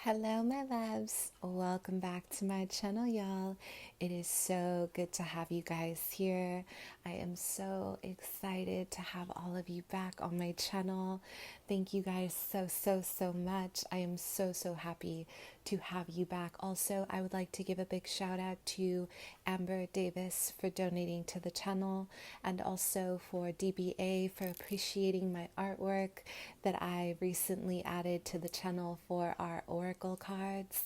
Hello, my loves. Welcome back to my channel, y'all. It is so good to have you guys here. I am so excited to have all of you back on my channel. Thank you guys so much. I am so happy to have you back. Also, I would like to give a big shout out to Amber Davis for donating to the channel, and also for DBA for appreciating my artwork that I recently added to the channel for our oracle cards,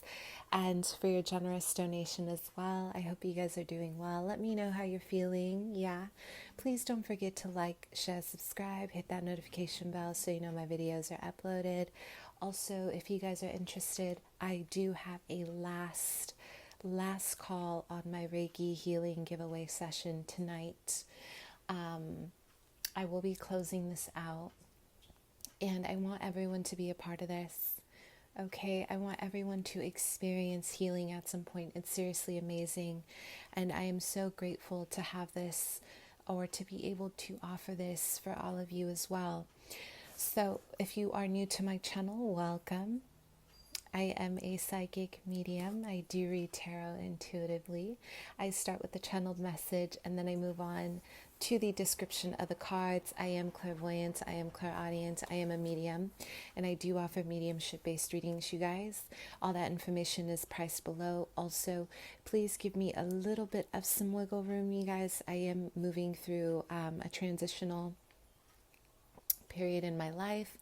and for your generous donation as well. I hope you guys are doing well. Let me know how you're feeling. Yeah, please don't forget to like, share, subscribe, hit that notification bell so you know my videos are uploaded. Also, if you guys are interested, I do have a last call on my Reiki healing giveaway session tonight. I will be closing this out, and I want everyone to be a part of this. Okay, I want everyone to experience healing at some point. It's seriously amazing, and I am so grateful to have this, or to be able to offer this for all of you as well. So if you are new to my channel, welcome. I am a psychic medium. I do read tarot intuitively. I start with the channeled message and then I move on to the description of the cards. I am clairvoyant, I am clairaudient, I am a medium, and I do offer mediumship based readings, you guys. All that information is priced below. Also, please give me a little bit of some wiggle room, you guys. I am moving through a transitional period in my life.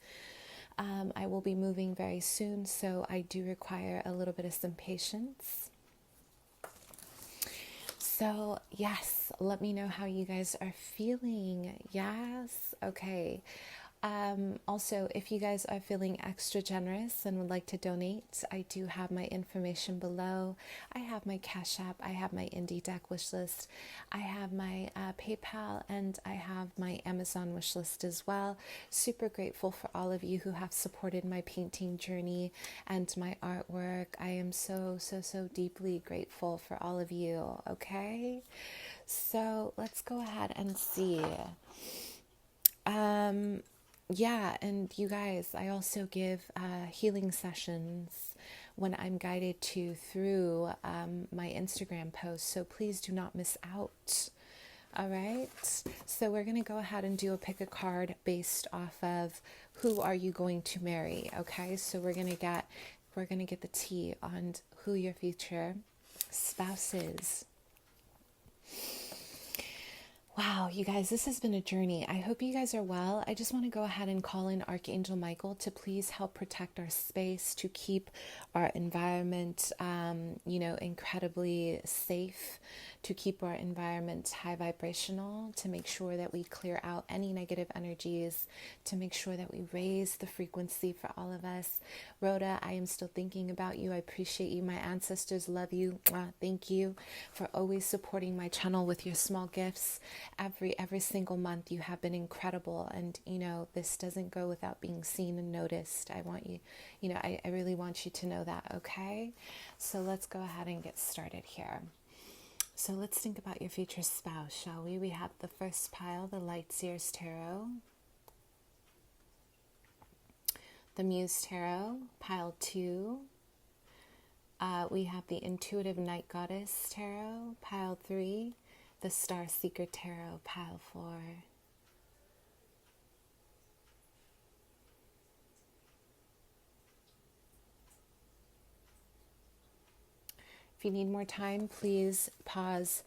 I will be moving very soon, so I do require a little bit of some patience. So, yes, let me know how you guys are feeling. Yes, okay. Also, if you guys are feeling extra generous and would like to donate, I do have my information below. I have my Cash App, I have my Indie Deck wish list, I have my PayPal, and I have my Amazon wish list as well. Super grateful for all of you who have supported my painting journey and my artwork. I am so deeply grateful for all of you. Okay, so let's go ahead and see. Yeah, and you guys, I also give healing sessions when I'm guided to through my Instagram posts, so please do not miss out. All right, so we're going to go ahead and do a pick a card based off of who are you going to marry. Okay, so we're going to get the tea on who your future spouse is. Wow, you guys, this has been a journey. I hope you guys are well. I just want to go ahead and call in Archangel Michael to please help protect our space, to keep our environment, incredibly safe, to keep our environment high vibrational, to make sure that we clear out any negative energies, to make sure that we raise the frequency for all of us. Rhoda, I am still thinking about you. I appreciate you. My ancestors love you. Thank you for always supporting my channel with your small gifts. Every single month you have been incredible, and this doesn't go without being seen and noticed. I want you, I really want you to know that. Okay, so let's go ahead and get started here. So let's think about your future spouse, shall we? We have the first pile, the Light Seers Tarot, the Muse Tarot, pile 2. We have the Intuitive Night Goddess Tarot, pile 3. The Star Seeker Tarot, pile 4. If you need more time, please pause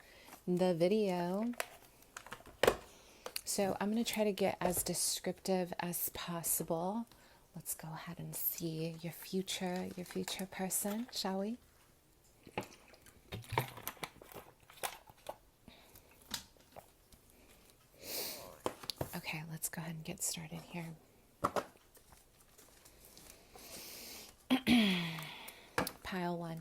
the video. So I'm going to try to get as descriptive as possible. Let's go ahead and see your future person, shall we? Okay, let's go ahead and get started here. Pile 1.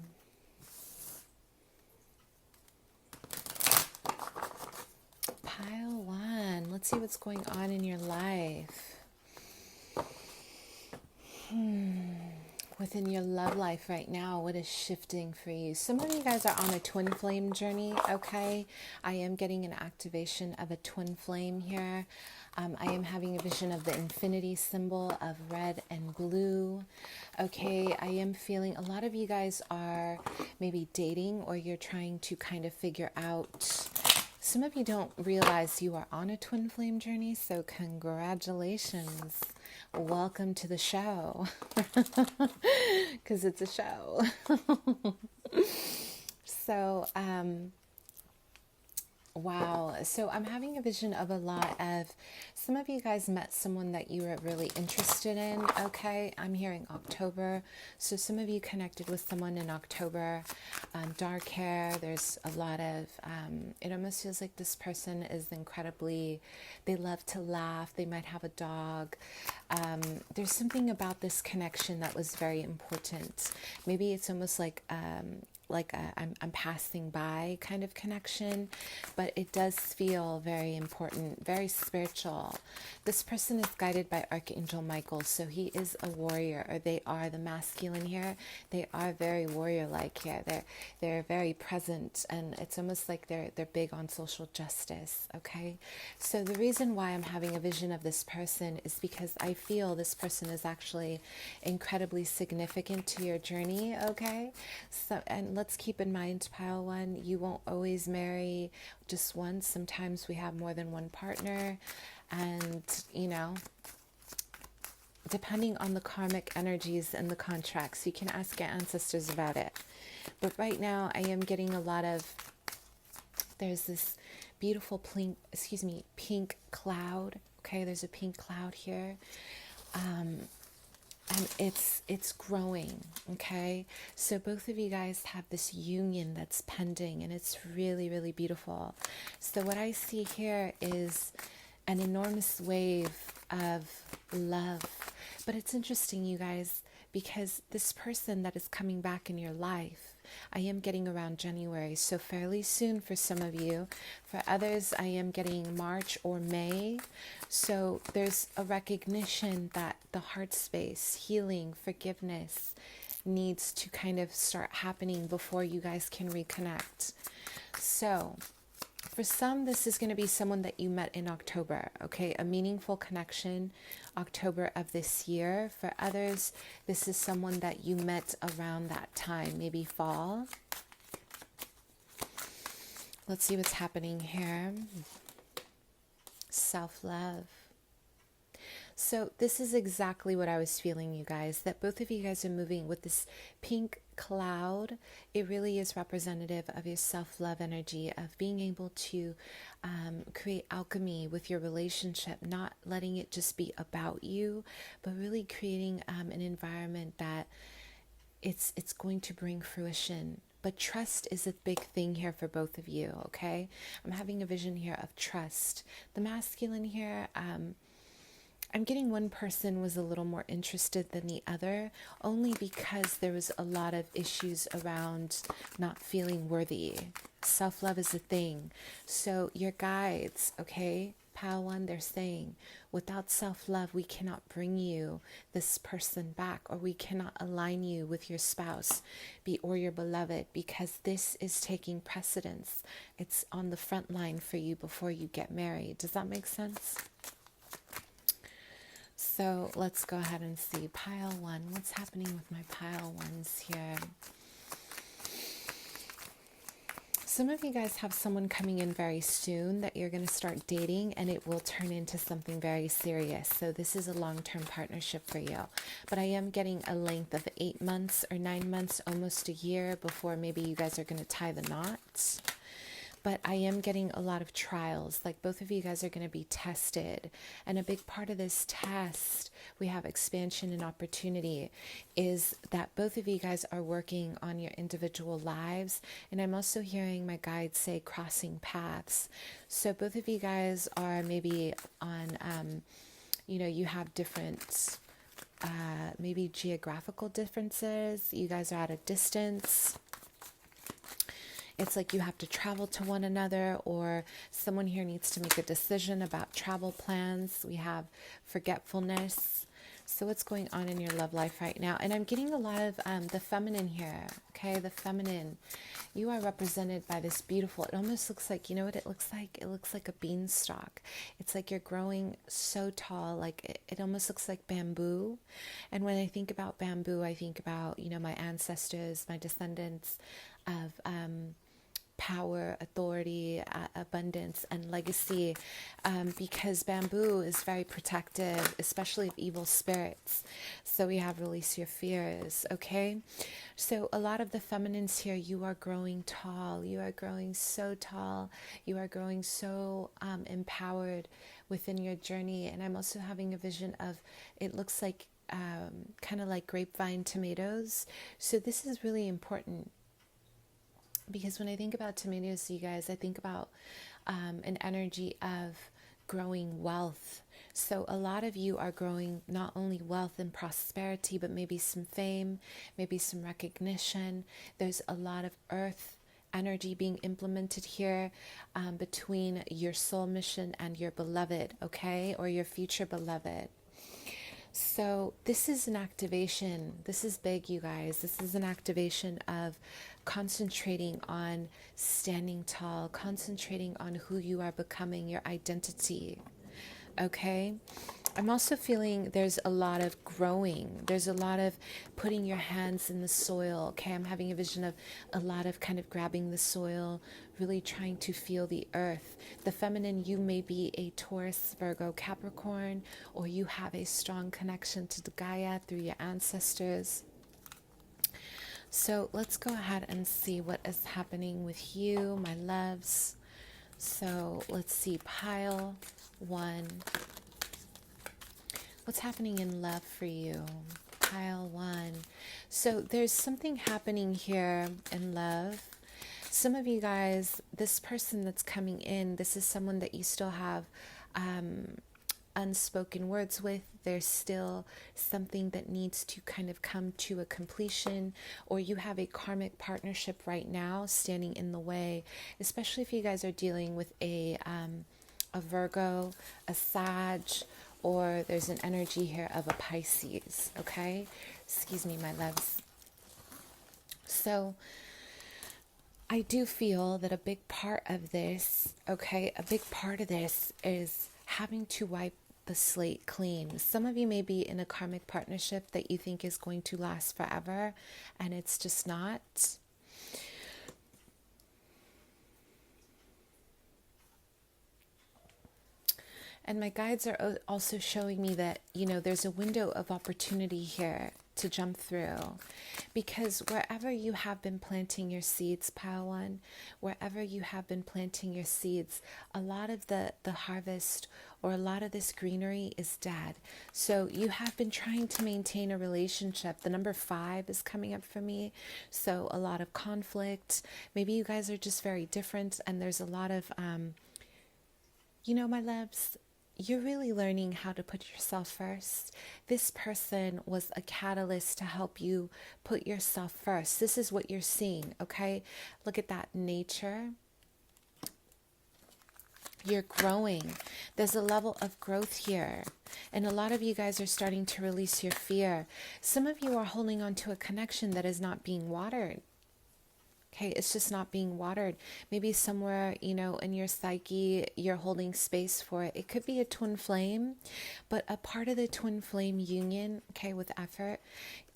Pile 1. Let's see what's going on in your life. With within your love life right now, what is shifting for you? Some of you guys are on a twin flame journey, okay? I am getting an activation of a twin flame here. I am having a vision of the infinity symbol of red and blue. Okay, I am feeling a lot of you guys are maybe dating, or you're trying to kind of figure out. Some of you don't realize you are on a twin flame journey, so congratulations. Welcome to the show, because it's a show. So, wow. So I'm having a vision of a lot of, some of you guys met someone that you were really interested in, okay? I'm hearing October. So some of you connected with someone in October. Dark hair, there's a lot of, it almost feels like this person is incredibly, they love to laugh. They might have a dog. There's something about this connection that was very important. Maybe it's almost like I'm passing by kind of connection, but it does feel very important, very spiritual. This person is guided by Archangel Michael, so he is a warrior, or they are the masculine here. They are very warrior-like here. They're very present, and it's almost like they're big on social justice. Okay, so the reason why I'm having a vision of this person is because I feel this person is actually incredibly significant to your journey. Okay, so and let's keep in mind, pile one, you won't always marry just once. Sometimes we have more than one partner, and you know, depending on the karmic energies and the contracts, you can ask your ancestors about it. But right now I am getting a lot of, there's this beautiful pink cloud. Okay, there's a pink cloud here. And it's growing, okay? So both of you guys have this union that's pending, and it's really, really beautiful. So what I see here is an enormous wave of love. But it's interesting, you guys, because this person that is coming back in your life, I am getting around January, so fairly soon for some of you. For others, I am getting March or May. So there's a recognition that the heart space, healing, forgiveness needs to kind of start happening before you guys can reconnect. So for some, this is going to be someone that you met in October, okay? A meaningful connection, October of this year. For others, this is someone that you met around that time, maybe fall. Let's see what's happening here. Self-love. So this is exactly what I was feeling, you guys, that both of you guys are moving with this pink cloud. It really is representative of your self-love energy, of being able to create alchemy with your relationship, not letting it just be about you, but really creating an environment that it's going to bring fruition. But trust is a big thing here for both of you, okay? I'm having a vision here of trust. The masculine here, I'm getting one person was a little more interested than the other, only because there was a lot of issues around not feeling worthy. Self-love is a thing. So your guides, okay, pile one, they're saying, without self-love, we cannot bring you this person back, or we cannot align you with your spouse or your beloved, because this is taking precedence. It's on the front line for you before you get married. Does that make sense? So let's go ahead and see pile one. What's happening with my pile ones here? Some of you guys have someone coming in very soon that you're going to start dating, and it will turn into something very serious. So this is a long-term partnership for you. But I am getting a length of 8 months or 9 months, almost a year, before maybe you guys are going to tie the knot. But I am getting a lot of trials, like both of you guys are going to be tested. And a big part of this test, we have expansion and opportunity, is that both of you guys are working on your individual lives. And I'm also hearing my guides say crossing paths. So both of you guys are maybe on, you have different, maybe geographical differences. You guys are at a distance. It's like you have to travel to one another, or someone here needs to make a decision about travel plans. We have forgetfulness. So what's going on in your love life right now? And I'm getting a lot of the feminine here, okay? The feminine. You are represented by this beautiful, it almost looks like, you know what it looks like? It looks like a beanstalk. It's like you're growing so tall, like it almost looks like bamboo. And when I think about bamboo, I think about, you know, my ancestors, my descendants of power, authority, abundance, and legacy, because bamboo is very protective, especially of evil spirits. So we have release your fears, okay? So a lot of the feminines here, you are growing tall. You are growing so tall. You are growing so empowered within your journey. And I'm also having a vision of, it looks like kind of like grapevine tomatoes. So this is really important. Because when I think about tomatoes, you guys, I think about an energy of growing wealth. So a lot of you are growing not only wealth and prosperity, but maybe some fame, maybe some recognition. There's a lot of earth energy being implemented here between your soul mission and your beloved, okay? Or your future beloved. So this is an activation. This is big, you guys. This is an activation of concentrating on standing tall, concentrating on who you are becoming, your identity. Okay? I'm also feeling there's a lot of growing. There's a lot of putting your hands in the soil. Okay, I'm having a vision of a lot of kind of grabbing the soil, really trying to feel the earth. The feminine, you may be a Taurus, Virgo, Capricorn, or you have a strong connection to the Gaia through your ancestors. So let's go ahead and see what is happening with you, my loves. So let's see, pile 1. What's happening in love for you? Pile 1. So there's something happening here in love. Some of you guys, this person that's coming in, this is someone that you still have unspoken words with. There's still something that needs to kind of come to a completion, or you have a karmic partnership right now standing in the way, especially if you guys are dealing with a Virgo, a Sag, or there's an energy here of a Pisces, okay? Excuse me, my loves. So I do feel that a big part of this, okay, a big part of this is having to wipe the slate clean. Some of you may be in a karmic partnership that you think is going to last forever, and it's just not. And my guides are also showing me that, you know, there's a window of opportunity here to jump through, because wherever you have been planting your seeds, pile 1, wherever you have been planting your seeds, a lot of the harvest or a lot of this greenery is dead. So you have been trying to maintain a relationship. The number 5 is coming up for me. So a lot of conflict. Maybe you guys are just very different, and there's a lot of, you know, my loves, you're really learning how to put yourself first. This person was a catalyst to help you put yourself first. This is what you're seeing, okay? Look at that, nature. You're growing. There's a level of growth here. And a lot of you guys are starting to release your fear. Some of you are holding on to a connection that is not being watered. Okay, it's just not being watered. Maybe somewhere, you know, in your psyche, you're holding space for it. It could be a twin flame, but a part of the twin flame union, okay, with effort,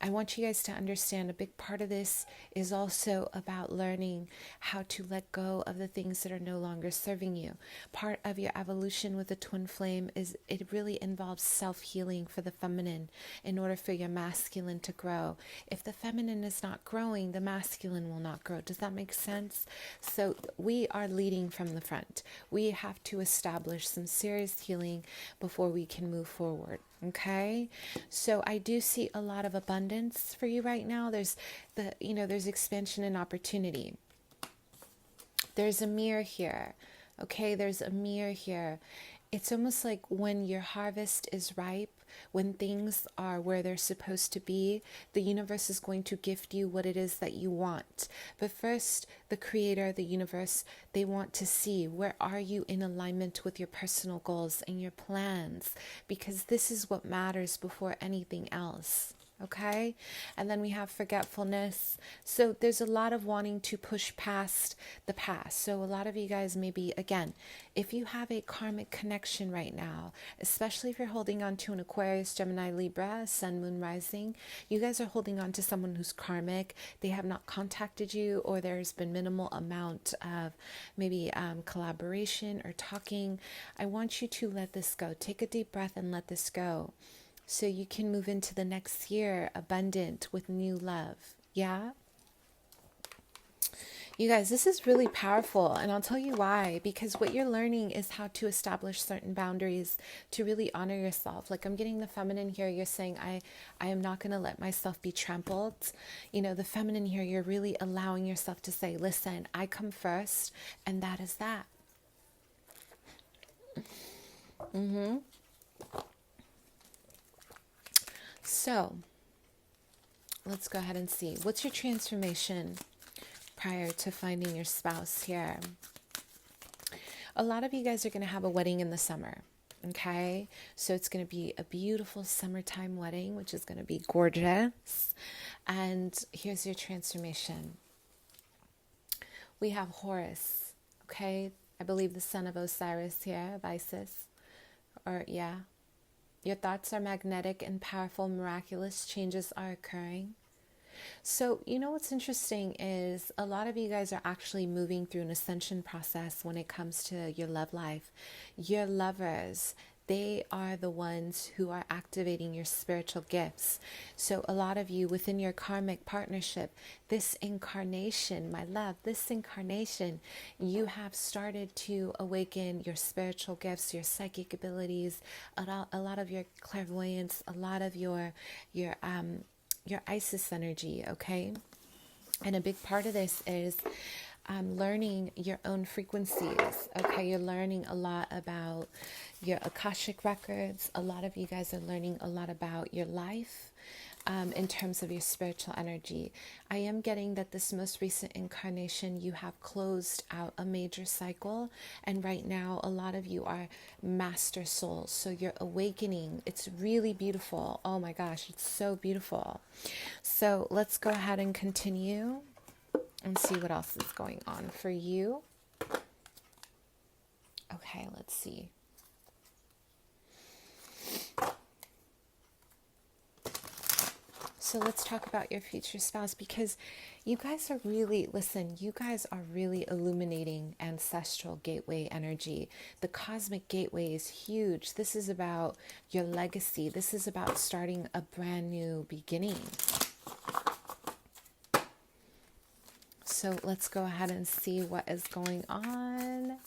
I want you guys to understand a big part of this is also about learning how to let go of the things that are no longer serving you. Part of your evolution with the twin flame is it really involves self-healing for the feminine in order for your masculine to grow. If the feminine is not growing, the masculine will not grow. Does that make sense? So we are leading from the front. We have to establish some serious healing before we can move forward. Okay, so I do see a lot of abundance for you right now. There's there's expansion and opportunity. There's a mirror here. Okay, there's a mirror here. It's almost like when your harvest is ripe, when things are where they're supposed to be, the universe is going to gift you what it is that you want. But first, the creator, the universe, they want to see, where are you in alignment with your personal goals and your plans? Because this is what matters before anything else. Okay? And then we have forgetfulness. So there's a lot of wanting to push past the past. So a lot of you guys, maybe, again, if you have a karmic connection right now, especially if you're holding on to an Aquarius, Gemini, Libra, Sun, Moon, Rising, you guys are holding on to someone who's karmic. They have not contacted you, or there's been minimal amount of maybe collaboration or talking. I want you to let this go. Take a deep breath and let this go, so you can move into the next year abundant with new love. Yeah? You guys, this is really powerful, and I'll tell you why. Because what you're learning is how to establish certain boundaries to really honor yourself. Like, I'm getting the feminine here. You're saying, I am not going to let myself be trampled. You know, the feminine here, you're really allowing yourself to say, listen, I come first, and that is that. So, let's go ahead and see. What's your transformation prior to finding your spouse here? A lot of you guys are going to have a wedding in the summer, okay? So it's going to be a beautiful summertime wedding, which is going to be gorgeous. And here's your transformation. We have Horus, okay? I believe the son of Osiris here, of Isis. Or, yeah. Your thoughts are magnetic and powerful. Miraculous changes are occurring. So, you know what's interesting is a lot of you guys are actually moving through an ascension process when it comes to your love life. Your lovers, they are the ones who are activating your spiritual gifts. So a lot of you within your karmic partnership, this incarnation, my love, this incarnation, you have started to awaken your spiritual gifts, your psychic abilities, a lot of your clairvoyance, a lot of your Isis energy, okay? And a big part of this is learning your own frequencies, okay? You're learning a lot about your Akashic records. A lot of you guys are learning a lot about your life in terms of your spiritual energy. I am getting that this most recent incarnation, you have closed out a major cycle. And right now, a lot of you are master souls. So you're awakening. It's really beautiful. Oh my gosh, it's so beautiful. So let's go ahead and continue and see what else is going on for you. Okay, let's see. So let's talk about your future spouse, because you guys are really, listen, you guys are really illuminating ancestral gateway energy. The cosmic gateway is huge. This is about your legacy. This is about starting a brand new beginning. So let's go ahead and see what is going on.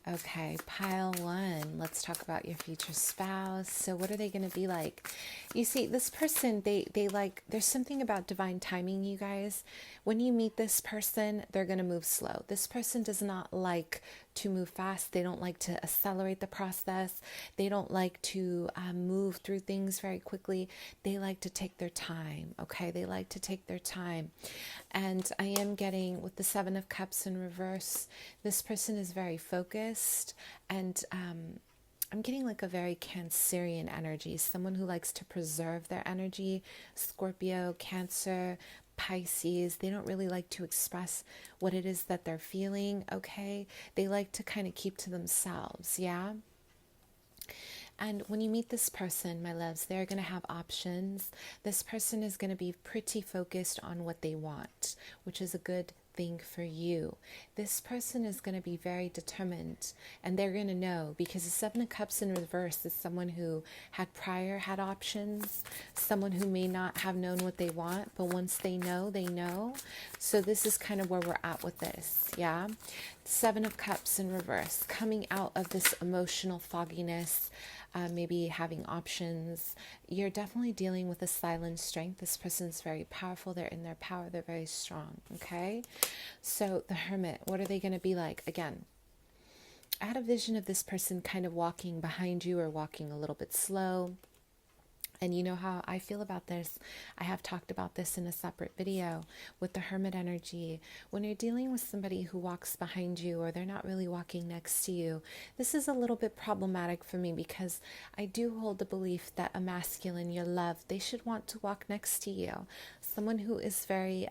Okay, pile one. Let's talk about your future spouse. So what are they going to be like? You see, this person, they like, there's something about divine timing, you guys. When you meet this person, they're going to move slow. This person does not like to move fast. They don't like to accelerate the process. They don't like to move through things very quickly. They like to take their time, okay? They like to take their time. And I am getting, with the Seven of Cups in reverse, this person is very focused, and I'm getting like a very Cancerian energy, someone who likes to preserve their energy. Scorpio, Cancer, Pisces, they don't really like to express what it is that they're feeling, okay? They like to kind of keep to themselves, yeah? And when you meet this person, my loves, they're going to have options. This person is going to be pretty focused on what they want, which is a good thing for you. This person is going to be very determined, and they're going to know, because the Seven of Cups in reverse is someone who had options, someone who may not have known what they want, but once they know, they know. So this is kind of where we're at with this, yeah? Seven of Cups in reverse, coming out of this emotional fogginess, maybe having options. You're definitely dealing with a silent strength. This person's very powerful. They're in their power. They're very strong, okay? So the Hermit, what are they going to be like? Again, I had a vision of this person kind of walking behind you or walking a little bit slow. And you know how I feel about this. I have talked about this in a separate video with the hermit energy. When you're dealing with somebody who walks behind you or they're not really walking next to you, this is a little bit problematic for me because I do hold the belief that a masculine you love, they should want to walk next to you. Someone who is very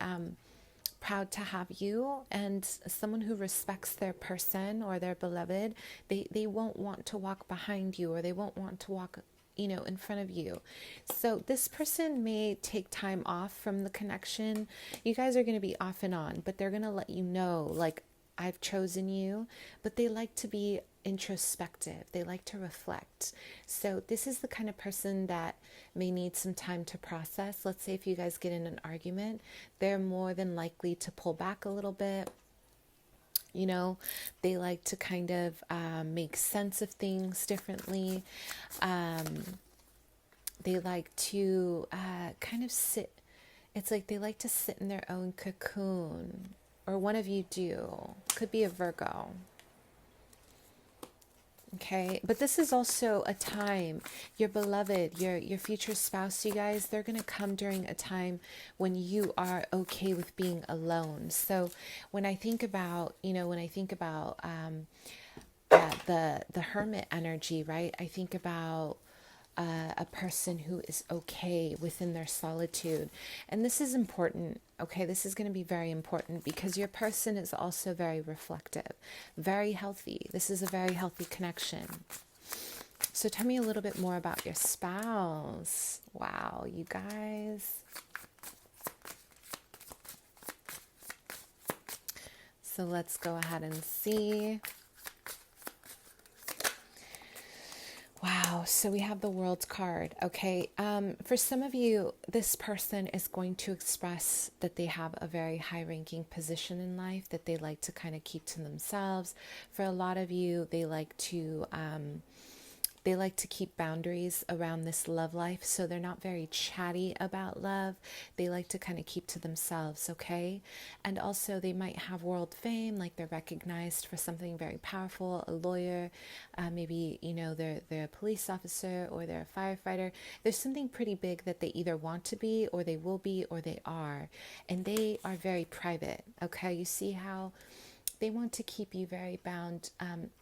proud to have you and someone who respects their person or their beloved, they won't want to walk behind you or they won't want to walk in front of you. So this person may take time off from the connection. You guys are going to be off and on, but they're going to let you know, like, I've chosen you, but they like to be introspective. They like to reflect. So this is the kind of person that may need some time to process. Let's say if you guys get in an argument, they're more than likely to pull back a little bit. They like to kind of make sense of things differently. They like to kind of sit. It's like they like to sit in their own cocoon. Or one of you do. Could be a Virgo. Okay, but this is also a time, your beloved, your future spouse, you guys, they're going to come during a time when you are okay with being alone. So when I think about, the hermit energy, right? I think about a person who is okay within their solitude. And this is important, okay? This is going to be very important because your person is also very reflective, very healthy. This is a very healthy connection. So tell me a little bit more about your spouse. Wow, you guys. So let's go ahead and see. Wow, so we have the World card, okay? For some of you, this person is going to express that they have a very high-ranking position in life that they like to kind of keep to themselves. For a lot of you, they like to keep boundaries around this love life, so they're not very chatty about love. They like to kind of keep to themselves, okay? And also they might have world fame, like they're recognized for something very powerful, a lawyer, maybe, they're a police officer or they're a firefighter. There's something pretty big that they either want to be or they will be or they are. And they are very private, okay? You see how they want to keep you very bound,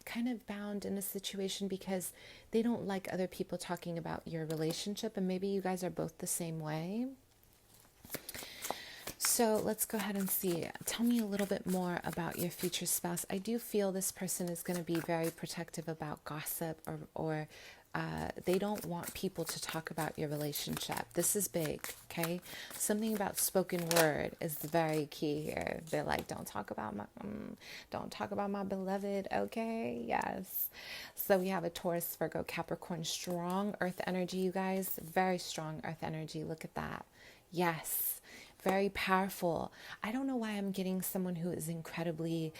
kind of bound in a situation because they don't like other people talking about your relationship. And maybe you guys are both the same way. So let's go ahead and see. Tell me a little bit more about your future spouse. I do feel this person is going to be very protective about gossip or they don't want people to talk about your relationship. This is big, okay? Something about spoken word is very key here. They're like, don't talk about my beloved, okay? Yes. So we have a Taurus, Virgo, Capricorn, strong earth energy, you guys. Very strong earth energy. Look at that. Yes. Very powerful. I don't know why I'm getting someone who is incredibly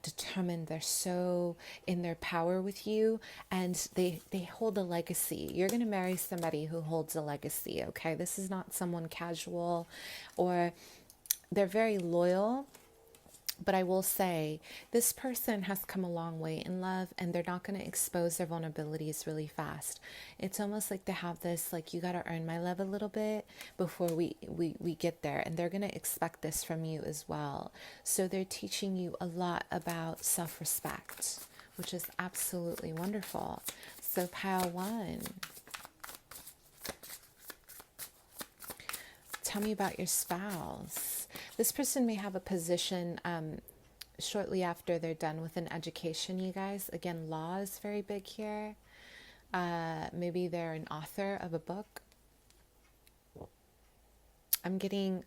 determined. They're so in their power with you and they hold a legacy. You're going to marry somebody who holds a legacy, okay? This is not someone casual or they're very loyal. But I will say this person has come a long way in love and they're not going to expose their vulnerabilities really fast. It's almost like they have this, like, you got to earn my love a little bit before we get there. And they're going to expect this from you as well. So they're teaching you a lot about self-respect, which is absolutely wonderful. So pile one. Tell me about your spouse. This person may have a position shortly after they're done with an education, you guys. Again, law is very big here. Maybe they're an author of a book. I'm getting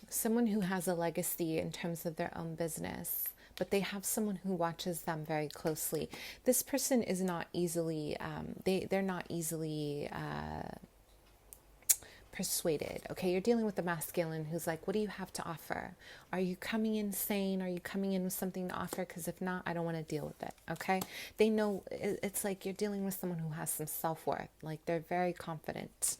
someone who has a legacy in terms of their own business, but they have someone who watches them very closely. This person is not easily, they're not easily persuaded. Okay, you're dealing with the masculine who's like, what do you have to offer? Are you coming in sane? Are you coming in with something to offer? Because if not, I don't want to deal with it. Okay, they know it's like you're dealing with someone who has some self-worth. Like they're very confident.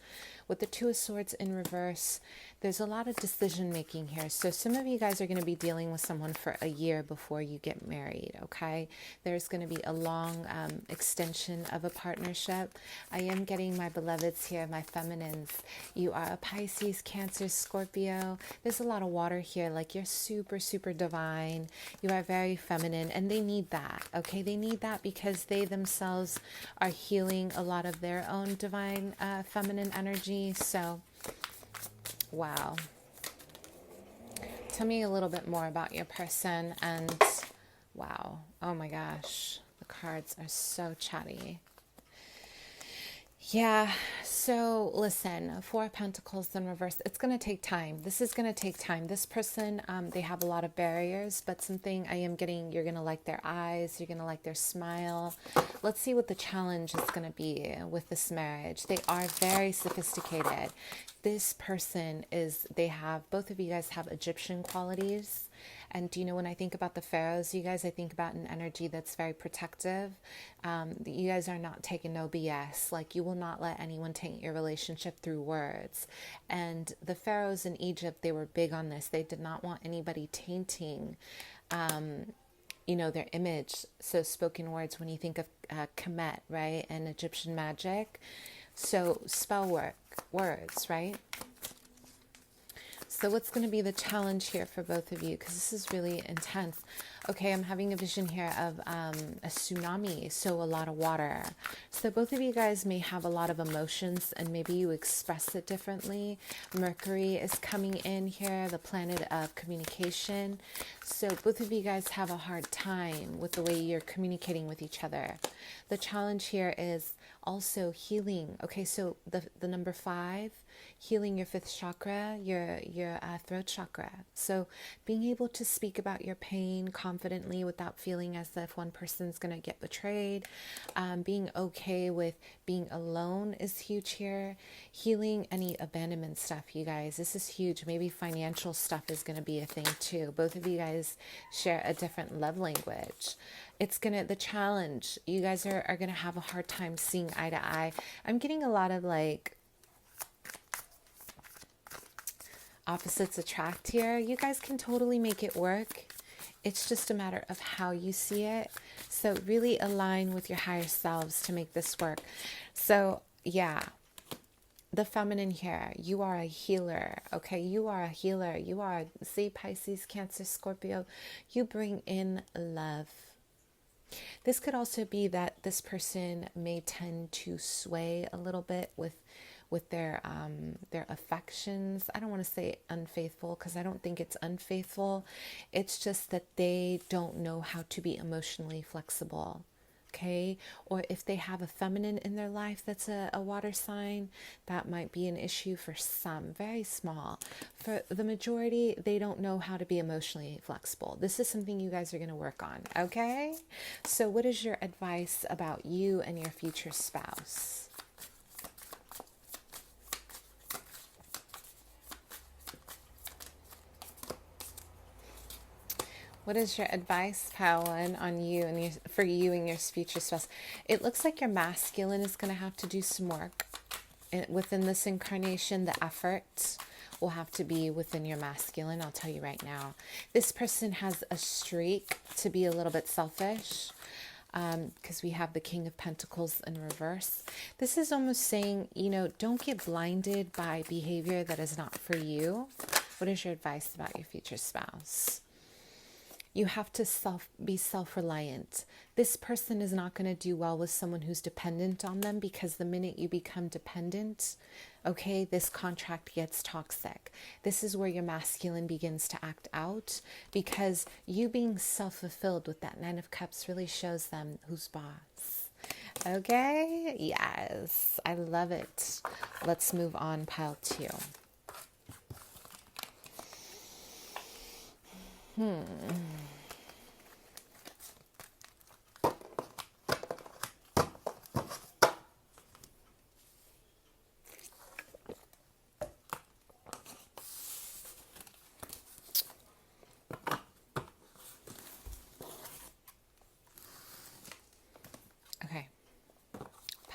With the Two of Swords in reverse, there's a lot of decision making here. So some of you guys are going to be dealing with someone for a year before you get married, okay? There's going to be a long extension of a partnership. I am getting my beloveds here, my feminines. You are a Pisces, Cancer, Scorpio. There's a lot of water here. Like you're super, super divine. You are very feminine, and they need that, okay? They need that because they themselves are healing a lot of their own divine feminine energy. So, wow. Tell me a little bit more about your person. And wow, oh my gosh, the cards are so chatty. Yeah, so listen, Four of Pentacles in reverse, it's going to take time. This is going to take time. This person, they have a lot of barriers, but something I am getting, you're going to like their eyes, you're going to like their smile. Let's see what the challenge is going to be with this marriage. They are very sophisticated. This person is, they have, both of you guys have Egyptian qualities. And do you know, when I think about the pharaohs, you guys, I think about an energy that's very protective. You guys are not taking no BS. Like, you will not let anyone taint your relationship through words. And the pharaohs in Egypt, they were big on this. They did not want anybody tainting, you know, their image. So spoken words, when you think of Kemet, right, and Egyptian magic. So spell work, words, right? So what's going to be the challenge here for both of you? Because this is really intense. Okay, I'm having a vision here of a tsunami, so a lot of water. So both of you guys may have a lot of emotions, and maybe you express it differently. Mercury is coming in here, the planet of communication. So both of you guys have a hard time with the way you're communicating with each other. The challenge here is also healing. Okay, so the number 5, healing your 5th chakra, your throat chakra. So being able to speak about your pain confidently without feeling as if one person's going to get betrayed. Being okay with being alone is huge here. Healing any abandonment stuff, you guys. This is huge. Maybe financial stuff is going to be a thing too. Both of you guys share a different love language. It's the challenge, you guys are going to have a hard time seeing eye to eye. I'm getting a lot of like opposites attract here. You guys can totally make it work. It's just a matter of how you see it. So really align with your higher selves to make this work. So yeah, the feminine here, you are a healer. Okay, you are a healer. You are, see, Pisces, Cancer, Scorpio. You bring in love. This could also be that this person may tend to sway a little bit with their affections. I don't want to say unfaithful, because I don't think it's unfaithful. It's just that they don't know how to be emotionally flexible. Okay, or if they have a feminine in their life that's a water sign, that might be an issue for some, very small. For the majority, they don't know how to be emotionally flexible. This is something you guys are going to work on, okay? So what is your advice about you and your future spouse? What is your advice, Pawan, on you and for you and your future spouse? It looks like your masculine is going to have to do some work within this incarnation. The effort will have to be within your masculine. I'll tell you right now. This person has a streak to be a little bit selfish, because we have the King of Pentacles in reverse. This is almost saying, you know, don't get blinded by behavior that is not for you. What is your advice about your future spouse? You have to be self-reliant. This person is not going to do well with someone who's dependent on them, because the minute you become dependent, okay, this contract gets toxic. This is where your masculine begins to act out, because you being self-fulfilled with that 9 of Cups really shows them who's boss. Okay? Yes. I love it. Let's move on, pile 2.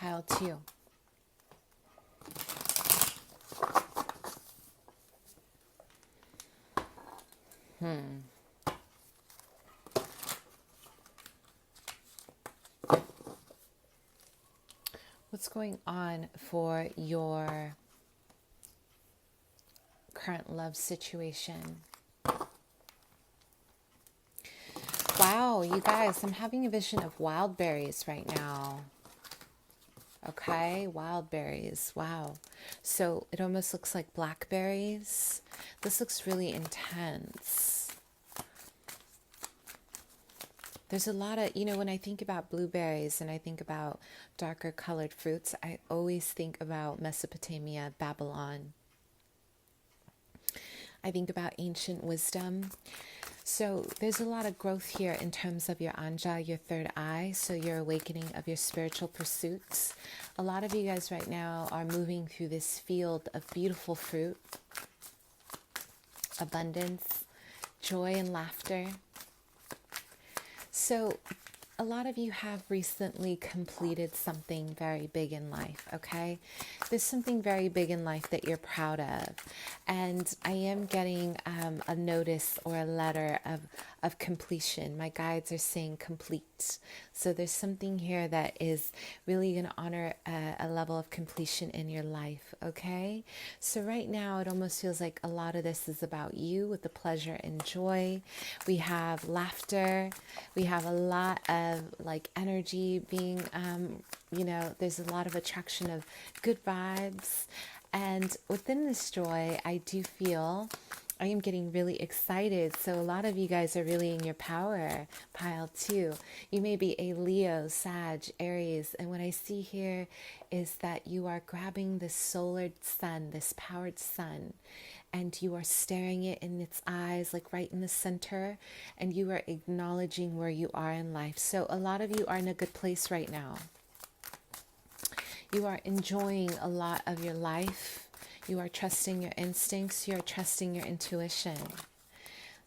pile 2. What's going on for your current love situation? Wow, you guys, I'm having a vision of wild berries right now. Okay, wild berries. Wow. So it almost looks like blackberries. This looks really intense. There's a lot of, when I think about blueberries and I think about darker colored fruits, I always think about Mesopotamia, Babylon. I think about ancient wisdom. So there's a lot of growth here in terms of your anja, your third eye, so your awakening of your spiritual pursuits. A lot of you guys right now are moving through this field of beautiful fruit, abundance, joy, and laughter. So a lot of you have recently completed something very big in life, okay? There's something very big in life that you're proud of. And I am getting a notice or a letter of completion. My guides are saying complete. So there's something here that is really going to honor a level of completion in your life, okay? So right now it almost feels like a lot of this is about you with the pleasure and joy. We have laughter. We have a lot of like energy being, there's a lot of attraction of good vibes. And within this joy, I do feel I am getting really excited. So a lot of you guys are really in your power, pile 2. You may be a Leo, Sag, Aries. And what I see here is that you are grabbing this solar sun, this powered sun, and you are staring it in its eyes, like right in the center, and you are acknowledging where you are in life. So a lot of you are in a good place right now. You are enjoying a lot of your life. You are trusting your instincts. You are trusting your intuition.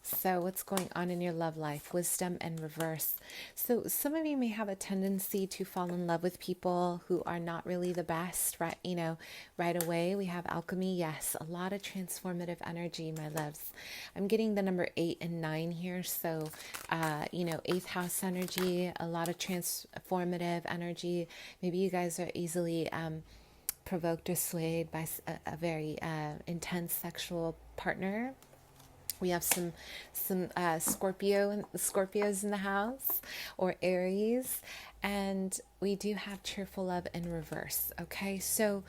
So what's going on in your love life? Wisdom and reverse. So some of you may have a tendency to fall in love with people who are not really the best, right? Right away. We have alchemy. Yes, a lot of transformative energy, my loves. I'm getting the number 8 and 9 here. So, 8th house energy, a lot of transformative energy. Maybe you guys are easily provoked or swayed by a very intense sexual partner. We have some Scorpios in the house, or Aries, and we do have cheerful love in reverse. Okay, so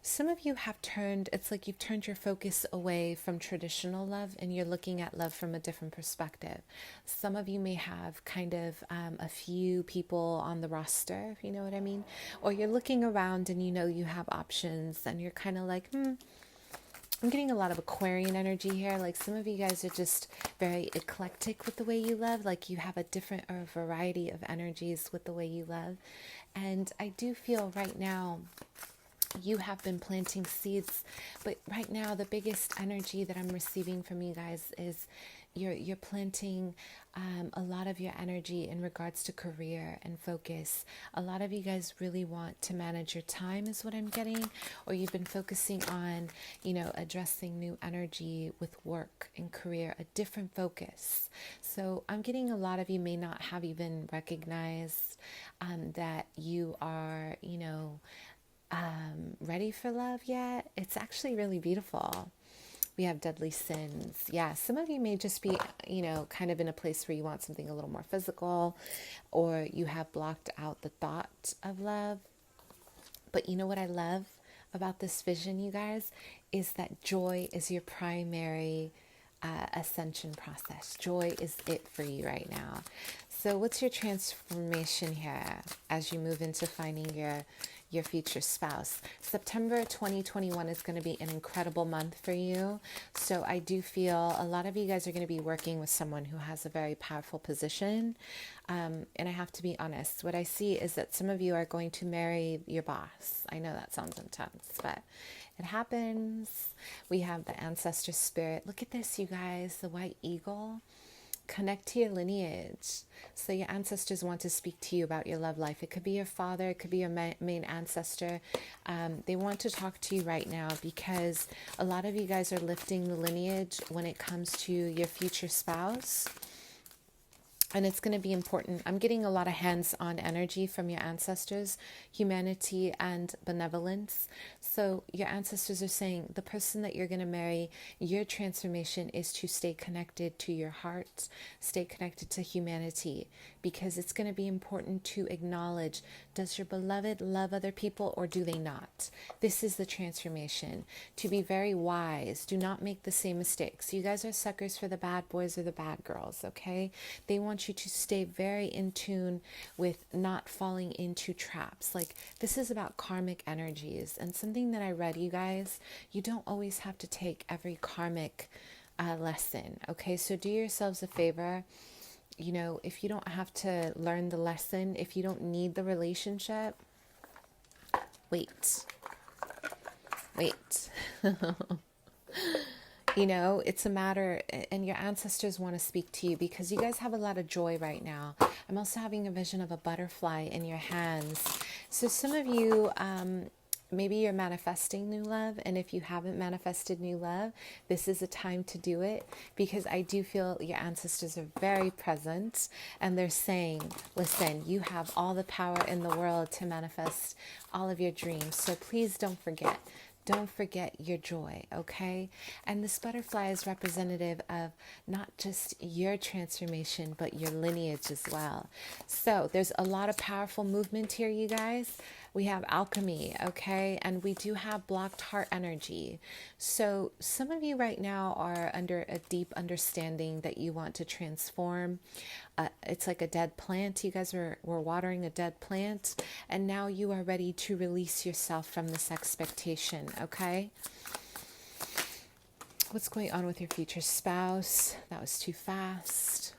some of you have it's like you've turned your focus away from traditional love and you're looking at love from a different perspective. Some of you may have kind of a few people on the roster, if you know what I mean, or you're looking around and you have options and you're kind of like, I'm getting a lot of Aquarian energy here. Like some of you guys are just very eclectic with the way you love. Like you have a different or a variety of energies with the way you love. And I do feel right now you have been planting seeds. But right now the biggest energy that I'm receiving from you guys is you're planting a lot of your energy in regards to career and focus. A lot of you guys really want to manage your time is what I'm getting, or you've been focusing on, addressing new energy with work and career, a different focus. So I'm getting a lot of you may not have even recognized that you are, ready for love yet. It's actually really beautiful. We have deadly sins. Yeah, some of you may just be, kind of in a place where you want something a little more physical, or you have blocked out the thought of love. But you know what I love about this vision, you guys, is that joy is your primary ascension process. Joy is it for you right now. So what's your transformation here as you move into finding your future spouse? September 2021 is going to be an incredible month for you. So I do feel a lot of you guys are going to be working with someone who has a very powerful position. And I have to be honest, what I see is that some of you are going to marry your boss. I know that sounds intense, but it happens. We have the ancestor spirit. Look at this, you guys, the white eagle. connect to your lineage. So your ancestors want to speak to you about your love life. It could be your father, it could be your main ancestor. They want to talk to you right now because a lot of you guys are lifting the lineage when it comes to your future spouse. And it's going to be important. I'm getting a lot of hands-on energy from your ancestors, humanity and benevolence. So your ancestors are saying the person that you're going to marry, your transformation is to stay connected to your heart, stay connected to humanity, because it's going to be important to acknowledge, does your beloved love other people or do they not? This is the transformation. To be very wise, do not make the same mistakes. You guys are suckers for the bad boys or the bad girls, okay? They want you to stay very in tune with not falling into traps. Like, this is about karmic energies. And something that I read, you guys, you don't always have to take every karmic lesson, okay? So do yourselves a favor. You know, if you don't have to learn the lesson, if you don't need the relationship, wait. You know, it's a matter, and your ancestors want to speak to you because you guys have a lot of joy right now. I'm also having a vision of a butterfly in your hands. So some of you, maybe you're manifesting new love. And if you haven't manifested new love, this is a time to do it, because I do feel your ancestors are very present and they're saying, listen, you have all the power in the world to manifest all of your dreams. So please don't forget. Don't forget your joy, okay? And this butterfly is representative of not just your transformation, but your lineage as well. So there's a lot of powerful movement here, you guys. We have alchemy, okay? And we do have blocked heart energy. So some of you right now are under a deep understanding that you want to transform. It's like a dead plant. You guys were watering a dead plant, and now you are ready to release yourself from this expectation, okay? What's going on with your future spouse? That was too fast.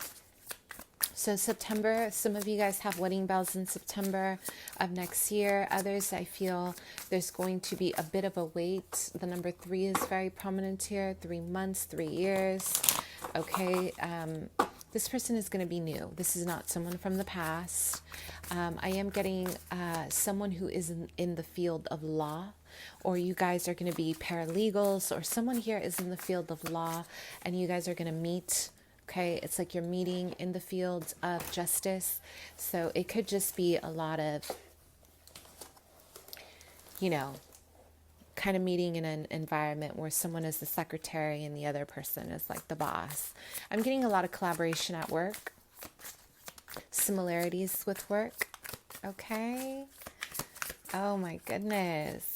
So September, some of you guys have wedding bells in September of next year. Others, I feel there's going to be a bit of a wait. The number 3 is very prominent here. 3 months, 3 years. Okay. This person is going to be new. This is not someone from the past. I am getting someone who is in the field of law, or you guys are going to be paralegals, or someone here is in the field of law and you guys are going to meet. Okay, it's like you're meeting in the field of justice. So it could just be a lot of, you know, kind of meeting in an environment where someone is the secretary and the other person is like the boss. I'm getting a lot of collaboration at work, similarities with work. Okay. Oh my goodness.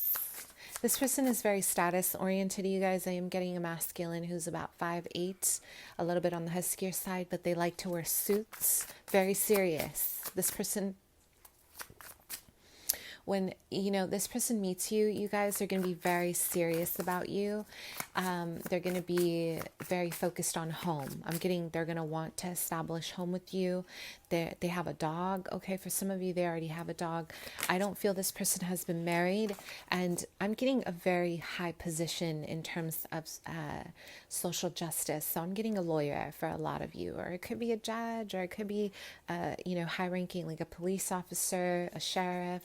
This person is very status oriented, you guys. I am getting a masculine who's about 5'8", a little bit on the huskier side, but they like to wear suits. Very serious. This person, when, you know, this person meets you, you guys are going to be very serious about you. They're going to be very focused on home. I'm getting, they're going to want to establish home with you. They have a dog. Okay, for some of you, they already have a dog. I don't feel this person has been married. And I'm getting a very high position in terms of social justice. So I'm getting a lawyer for a lot of you. Or it could be a judge, or it could be, you know, high ranking, like a police officer, a sheriff.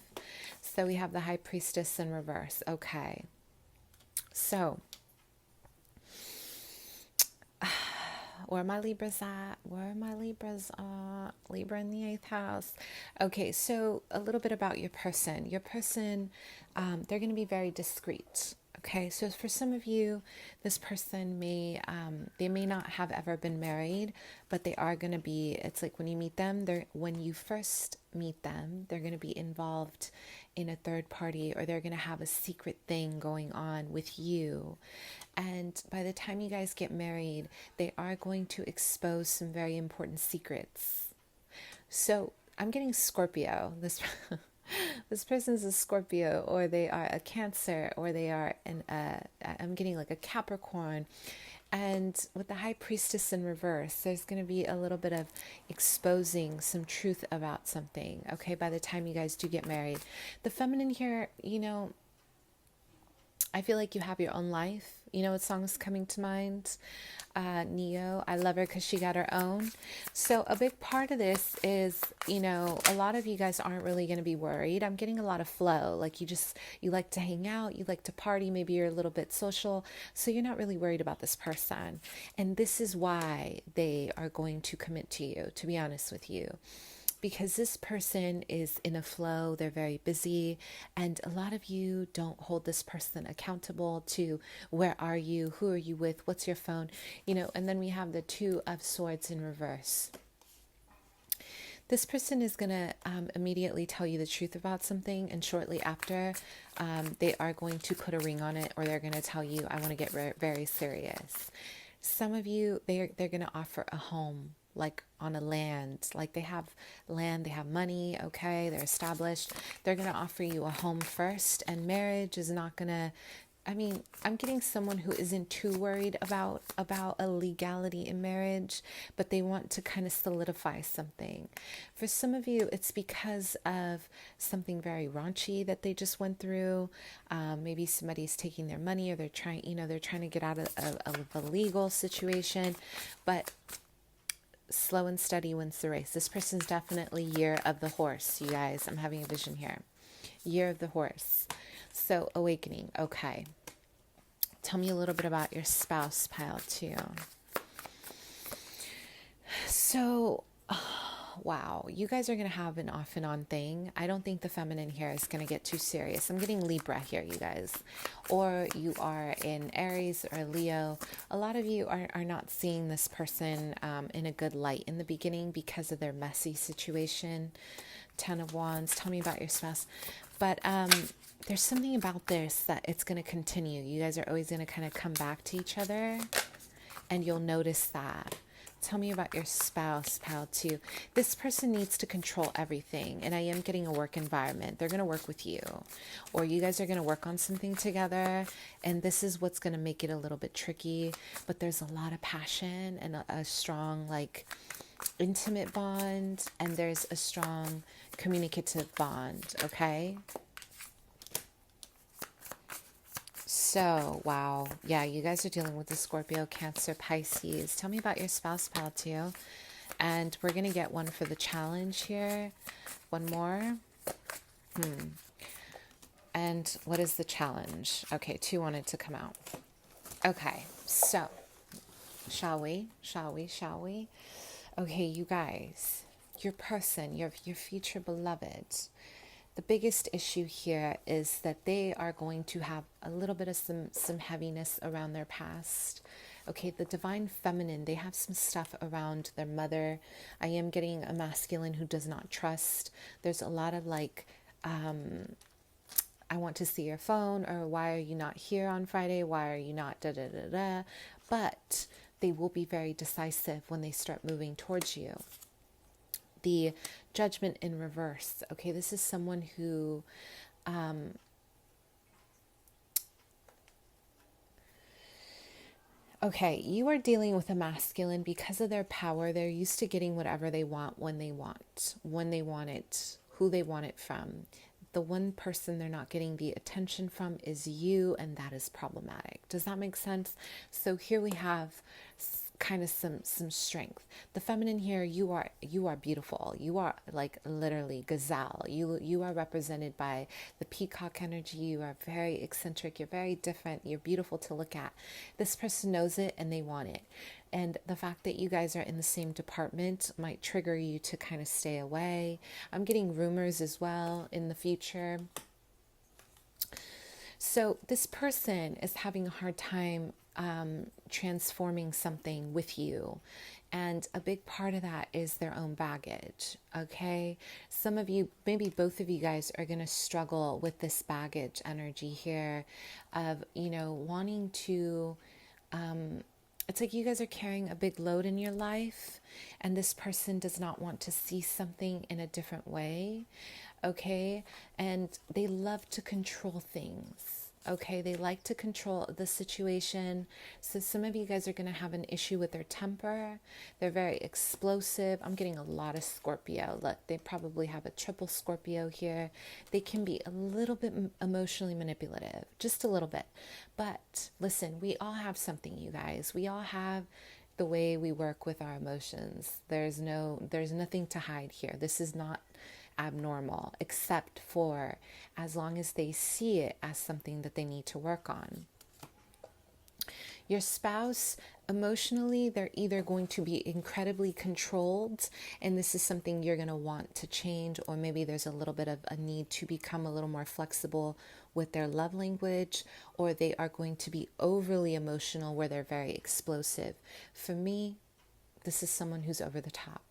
So we have the high priestess in reverse. Okay. So, where are my Libras at? Where are my Libras at? Libra in the 8th house. Okay, so a little bit about your person. Your person, they're going to be very discreet. Okay, so for some of you, this person may, they may not have ever been married, but they are going to be, it's like when you meet them, when you first meet them, they're going to be involved in a third party, or they're going to have a secret thing going on with you. And by the time you guys get married, they are going to expose some very important secrets. So I'm getting Scorpio. This person's a Scorpio, or they are a Cancer, or they are I'm getting like a Capricorn. And with the high priestess in reverse, there's going to be a little bit of exposing some truth about something, okay, by the time you guys do get married. The feminine here, you know, I feel like you have your own life. You know what song is coming to mind? Neo, I love her because she got her own. So a big part of this is, a lot of you guys aren't really going to be worried. I'm getting a lot of flow. Like you like to hang out, you like to party, maybe you're a little bit social. So you're not really worried about this person. And this is why they are going to commit to you, to be honest with you, because this person is in a flow, they're very busy, and a lot of you don't hold this person accountable to where are you, who are you with, what's your phone, and then we have the Two of Swords in reverse. This person is going to immediately tell you the truth about something, and shortly after, they are going to put a ring on it, or they're going to tell you, I want to get very serious. Some of you, they're going to offer a home, like on a land, like they have land, they have money, okay, they're established. They're going to offer you a home first, and marriage is not going to, I'm getting someone who isn't too worried about a legality in marriage, but they want to kind of solidify something. For some of you, it's because of something very raunchy that they just went through. Maybe somebody's taking their money, or they're trying to get out of a legal situation, but slow and steady wins the race. This person's definitely year of the horse, you guys. I'm having a vision here. Year of the horse. So awakening. Okay. Tell me a little bit about your spouse, pile 2. So, wow, you guys are going to have an off and on thing. I don't think the feminine here is going to get too serious. I'm getting Libra here, you guys. Or you are in Aries or Leo. A lot of you are not seeing this person in a good light in the beginning because of their messy situation. 10 of Wands. Tell me about your spouse. But there's something about this that it's going to continue. You guys are always going to kind of come back to each other, and you'll notice that. Tell me about your spouse, pal 2. This person needs to control everything, and I am getting a work environment. They're going to work with you, or you guys are going to work on something together, and this is what's going to make it a little bit tricky, but there's a lot of passion and a strong, like, intimate bond, and there's a strong communicative bond, okay? So, wow. Yeah, you guys are dealing with the Scorpio, Cancer, Pisces. Tell me about your spouse, pal 2. And we're going to get one for the challenge here. One more. And what is the challenge? Okay, 2 wanted to come out. Okay, so, shall we? Okay, you guys, your person, your future beloved. The biggest issue here is that they are going to have a little bit of some heaviness around their past. Okay, the divine feminine, they have some stuff around their mother. I am getting a masculine who does not trust. There's a lot of like, I want to see your phone, or why are you not here on Friday? Why are you not da-da-da-da? But they will be very decisive when they start moving towards you. The Judgment in reverse. Okay, this is someone who okay, you are dealing with a masculine because of their power. They're used to getting whatever they want, when they want it, who they want it from. The one person they're not getting the attention from is you, and that is problematic. Does that make sense? So here we have kind of some strength. The feminine here, you are beautiful. You are like literally gazelle. You are represented by the peacock energy. You are very eccentric. You're very different. You're beautiful to look at. This person knows it, and they want it. And the fact that you guys are in the same department might trigger you to kind of stay away. I'm getting rumors as well in the future. So this person is having a hard time transforming something with you. And a big part of that is their own baggage, okay? Some of you, maybe both of you guys, are going to struggle with this baggage energy here of, wanting to, it's like you guys are carrying a big load in your life, and this person does not want to see something in a different way, okay? And they love to control things. Okay, they like to control the situation. So some of you guys are going to have an issue with their temper. They're very explosive. I'm getting a lot of Scorpio. Look, they probably have a triple Scorpio here. They can be a little bit emotionally manipulative, just a little bit. But listen, we all have something, you guys. We all have the way we work with our emotions. There's nothing to hide here. This is not abnormal, except for as long as they see it as something that they need to work on. Your spouse, emotionally, they're either going to be incredibly controlled, and this is something you're going to want to change, or maybe there's a little bit of a need to become a little more flexible with their love language, or they are going to be overly emotional where they're very explosive. For me, this is someone who's over the top.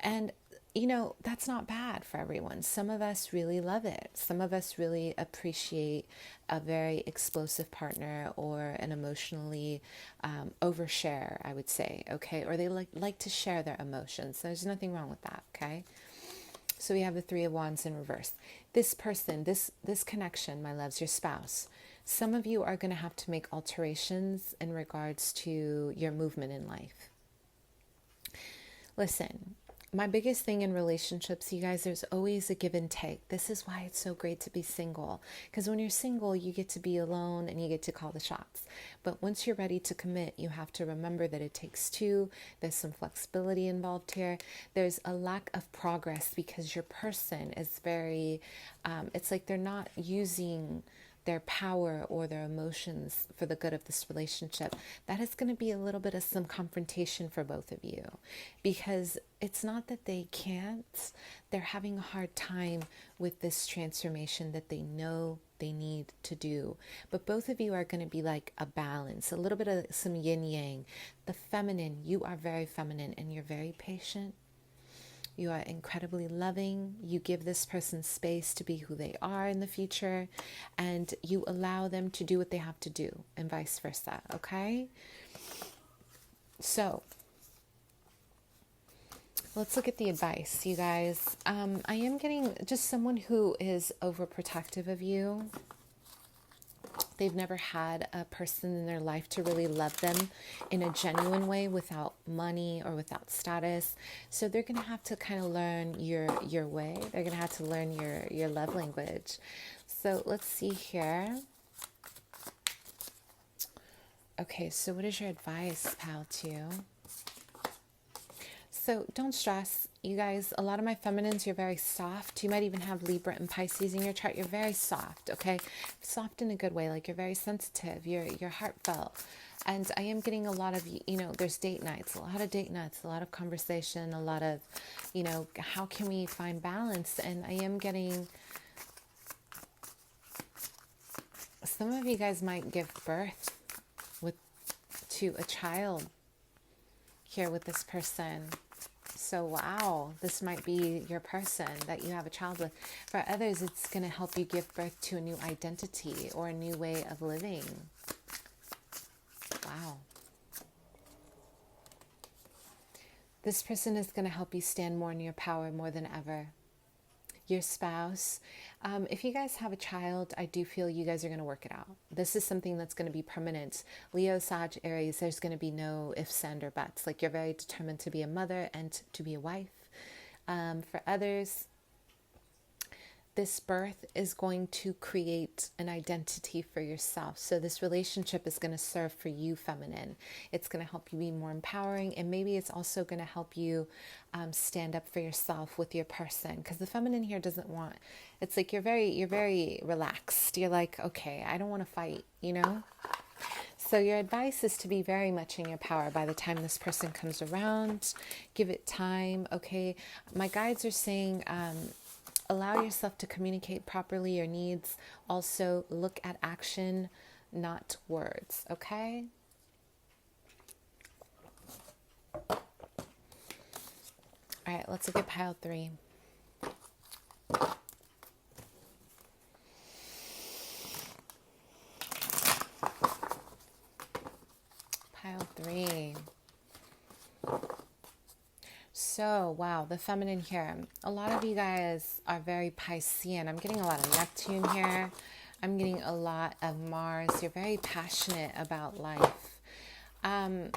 And that's not bad for everyone. Some of us really love it. Some of us really appreciate a very explosive partner or an emotionally overshare, I would say, okay? Or they like to share their emotions. There's nothing wrong with that, okay? So we have the Three of Wands in reverse. This person, this connection, my loves, your spouse, some of you are going to have to make alterations in regards to your movement in life. Listen, my biggest thing in relationships, you guys, there's always a give and take. This is why it's so great to be single. Because when you're single, you get to be alone and you get to call the shots. But once you're ready to commit, you have to remember that it takes two. There's some flexibility involved here. There's a lack of progress because your person is very, it's like they're not using their power or their emotions for the good of this relationship. That is going to be a little bit of some confrontation for both of you, because it's not that they can't, they're having a hard time with this transformation that they know they need to do. But both of you are going to be like a balance, a little bit of some yin yang. The feminine, you are very feminine and you're very patient. You are incredibly loving. You give this person space to be who they are in the future, and you allow them to do what they have to do, and vice versa, okay? So, let's look at the advice, you guys. I am getting just someone who is overprotective of you. They've never had a person in their life to really love them in a genuine way without money or without status. So they're going to have to kind of learn your way. They're going to have to learn your love language. So let's see here. Okay, so what is your advice, pal, to? So don't stress. You guys, a lot of my feminines, you're very soft. You might even have Libra and Pisces in your chart. You're very soft, okay? Soft in a good way, like you're very sensitive. You're heartfelt. And I am getting a lot of, there's date nights, a lot of date nights, a lot of conversation, a lot of, how can we find balance? And I am getting, some of you guys might give birth to a child here with this person. So, wow, this might be your person that you have a child with. For others, it's going to help you give birth to a new identity or a new way of living. Wow. This person is going to help you stand more in your power more than ever. Your spouse, if you guys have a child, I do feel you guys are going to work it out. This is something that's going to be permanent. Leo, Sag, Aries, there's going to be no ifs, and, or buts. Like, you're very determined to be a mother and to be a wife. For others, this birth is going to create an identity for yourself. So this relationship is going to serve for you, feminine. It's going to help you be more empowering, and maybe it's also going to help you stand up for yourself with your person. Because the feminine here doesn't want. It's like you're very relaxed. You're like, okay, I don't want to fight. So your advice is to be very much in your power by the time this person comes around. Give it time. Okay, my guides are saying. Allow yourself to communicate properly your needs. Also, look at action, not words, okay? All right, let's look at pile 3. Pile 3. So, wow, the feminine here. A lot of you guys are very Piscean. I'm getting a lot of Neptune here. I'm getting a lot of Mars. You're very passionate about life. Um,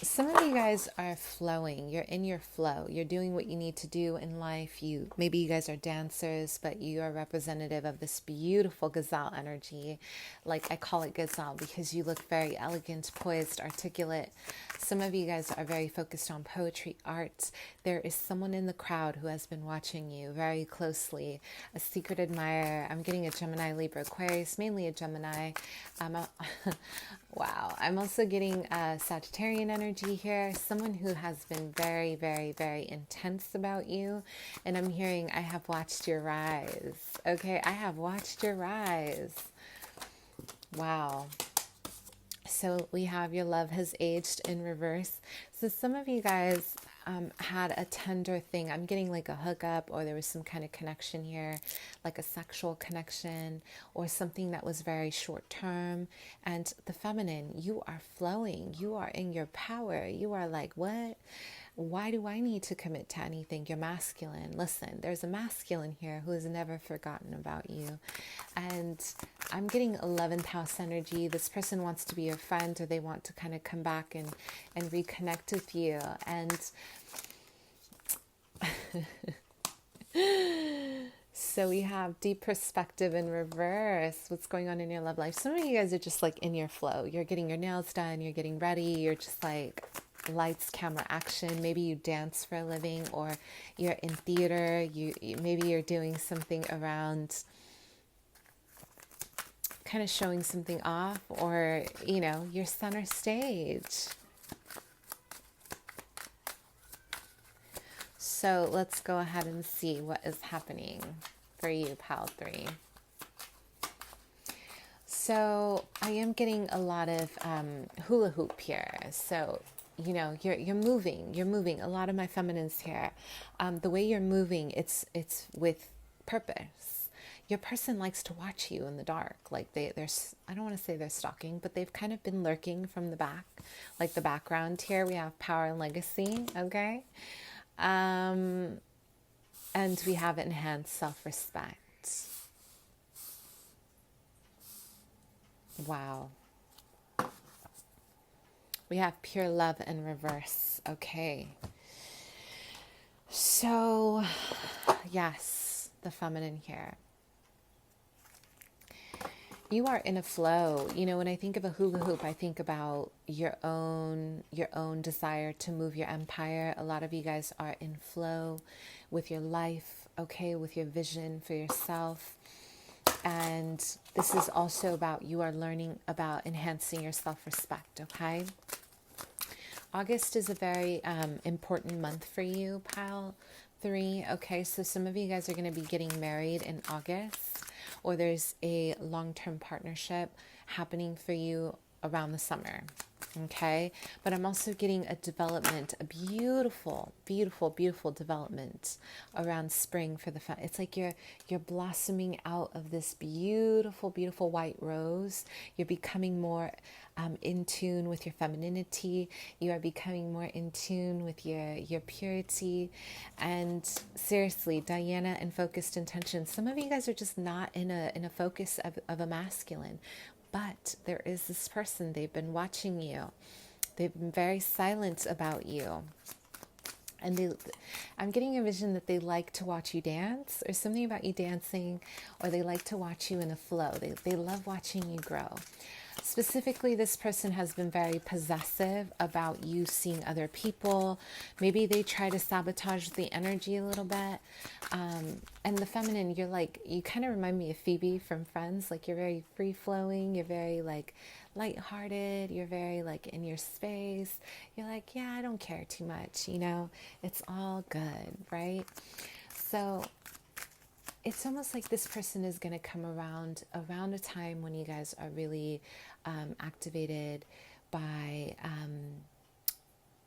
some of you guys are flowing. You're in your flow. You're doing what you need to do in life. Maybe you guys are dancers, but you are representative of this beautiful gazelle energy. Like I call it gazelle because you look very elegant, poised, articulate. Some of you guys are very focused on poetry, arts. There is someone in the crowd who has been watching you very closely, a secret admirer. I'm getting a Gemini, Libra, Aquarius, mainly a Gemini. Wow. I'm also getting a Sagittarian energy here, someone who has been very, very, very intense about you. And I'm hearing, I have watched your rise. Okay, I have watched your rise. Wow. So we have your love has aged in reverse. So some of you guys had a tender thing. I'm getting like a hookup, or there was some kind of connection here, like a sexual connection or something that was very short term. And the feminine, you are flowing. You are in your power. You are like, what? Why do I need to commit to anything? You're masculine. Listen, there's a masculine here who has never forgotten about you. And I'm getting 11th house energy. This person wants to be your friend, or they want to kind of come back and reconnect with you. And so we have deep perspective in reverse. What's going on in your love life? Some of you guys are just like in your flow. You're getting your nails done. You're getting ready. You're just like lights, camera, action. Maybe you dance for a living, or you're in theater. Maybe you're doing something around kind of showing something off, or, you're center stage. So let's go ahead and see what is happening for you, Pal 3. So I am getting a lot of hula hoop here. So, you're moving. A lot of my feminines here. The way you're moving, it's with purpose. Your person likes to watch you in the dark. Like they're, I don't want to say they're stalking, but they've kind of been lurking from the back. Like the background here, we have power and legacy, okay? And we have enhanced self-respect. Wow. We have pure love in reverse. Okay. So, yes, the feminine here. You are in a flow. When I think of a hula hoop, I think about your own desire to move your empire. A lot of you guys are in flow with your life, okay, with your vision for yourself. And this is also about, you are learning about enhancing your self-respect, okay? August is a very important month for you, Pile 3. Okay, so some of you guys are going to be getting married in August, or there's a long-term partnership happening for you around the summer. Okay, but I'm also getting a development, a beautiful, beautiful, beautiful development around spring for the it's like you're blossoming out of this beautiful, beautiful white rose. You're becoming more in tune with your femininity. You are becoming more in tune with your purity. And seriously, Diana and focused intention. Some of you guys are just not in a focus of a masculine. But there is this person, they've been watching you. They've been very silent about you. And I'm getting a vision that they like to watch you dance, or something about you dancing, or they like to watch you in a flow. They love watching you grow. Specifically, this person has been very possessive about you seeing other people. Maybe they try to sabotage the energy a little bit. And the feminine, you kind of remind me of Phoebe from Friends. Like, you're very free-flowing. You're very, lighthearted. You're very, in your space. You're like, yeah, I don't care too much, It's all good, right? So it's almost like this person is going to come around a time when you guys are really activated by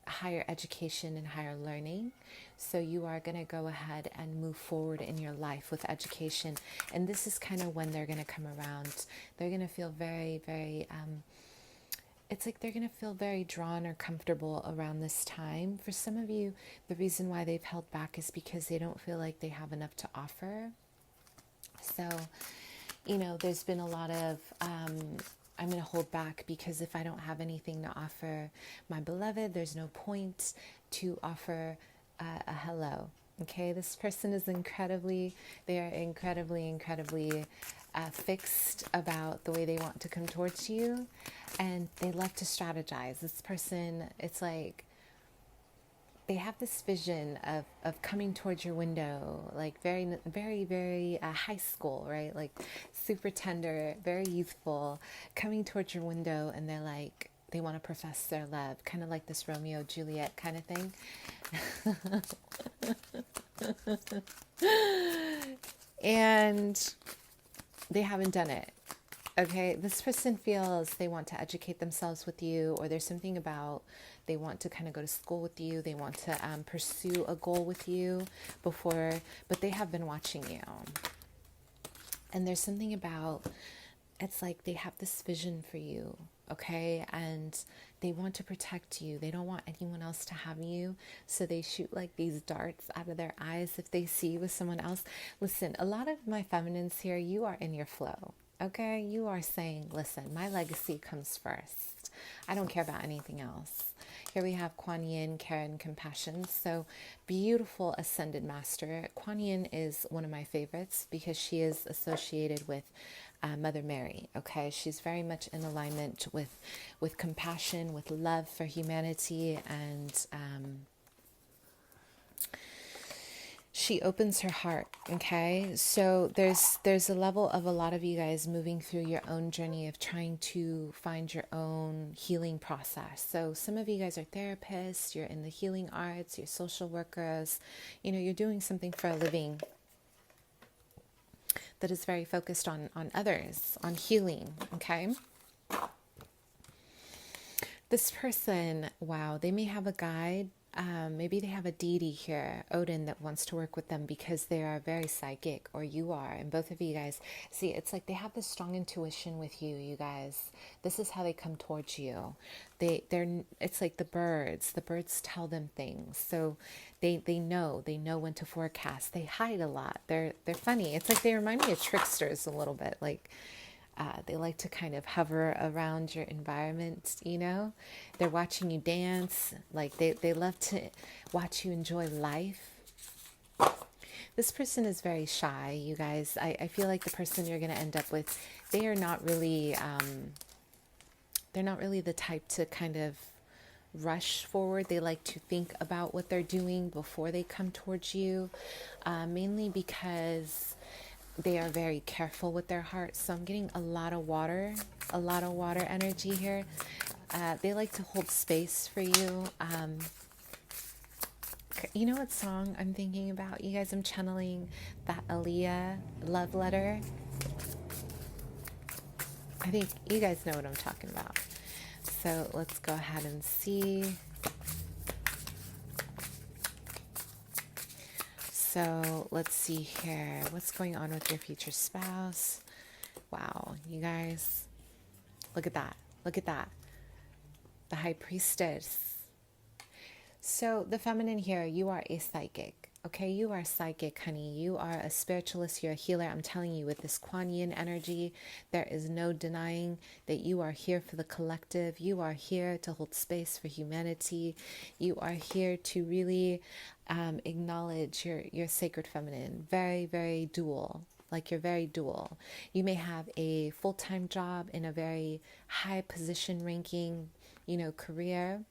higher education and higher learning. So you are going to go ahead and move forward in your life with education. And this is kind of when they're going to come around. They're going to feel very, very, it's like they're going to feel very drawn or comfortable around this time. For some of you, the reason why they've held back is because they don't feel like they have enough to offer. So, you know, there's been a lot of, I'm going to hold back because if I don't have anything to offer my beloved, there's no point to offer a hello. Okay, this person is they are incredibly fixed about the way they want to come towards you, and they love to strategize. This person, it's like they have this vision of coming towards your window, like very high school, right? Like super tender, very youthful, coming towards your window, and they're like, they want to profess their love, kind of like this Romeo Juliet kind of thing. And they haven't done it. Okay, this person feels they want to educate themselves with you, or there's something about they want to kind of go to school with you. They want to pursue a goal with you before, but they have been watching you. And there's something about, it's like they have this vision for you, okay? And they want to protect you. They don't want anyone else to have you. So they shoot like these darts out of their eyes if they see you with someone else. Listen, a lot of my feminines here, you are in your flow. Okay, you are saying, listen, my legacy comes first. I don't care about anything else. Here we have Kuan Yin, care and compassion. So beautiful ascended master. Kuan Yin is one of my favorites because she is associated with Mother Mary. Okay, she's very much in alignment with compassion, with love for humanity, and she opens her heart. Okay, so there's a level of a lot of you guys moving through your own journey of trying to find your own healing process. So some of you guys are therapists, you're in the healing arts, you're social workers, you know, you're doing something for a living that is very focused on others, on healing. Okay, this person, wow, they may have a guide. Maybe they have a deity here, Odin, that wants to work with them because they are very psychic, or you are, and both of you guys, see, it's like they have this strong intuition with you, you guys. This is how they come towards you. It's like the birds tell them things. So they know when to forecast. They hide a lot. They're funny. It's like they remind me of tricksters a little bit, like they like to kind of hover around your environment, you know. They're watching you dance. Like they love to watch you enjoy life. This person is very shy, you guys. I feel like the person you're going to end up with, they are not really, they're not really the type to kind of rush forward. They like to think about what they're doing before they come towards you, mainly because they are very careful with their heart. So I'm getting a lot of water energy here. They like to hold space for you. You know what song I'm thinking about? You guys, I'm channeling that Aaliyah love letter. I think you guys know what I'm talking about. So let's go ahead and see. So let's see here. What's going on with your future spouse? Wow, you guys, look at that. Look at that. The High Priestess. So the feminine here, you are a psychic. Okay, you are psychic, honey. You are a spiritualist. You're a healer. I'm telling you, with this Kuan Yin energy, there is no denying that you are here for the collective. You are here to hold space for humanity. You are here to really acknowledge your sacred feminine. Very, very dual. Like you're very dual. You may have a full-time job in a very high position ranking, you know, career.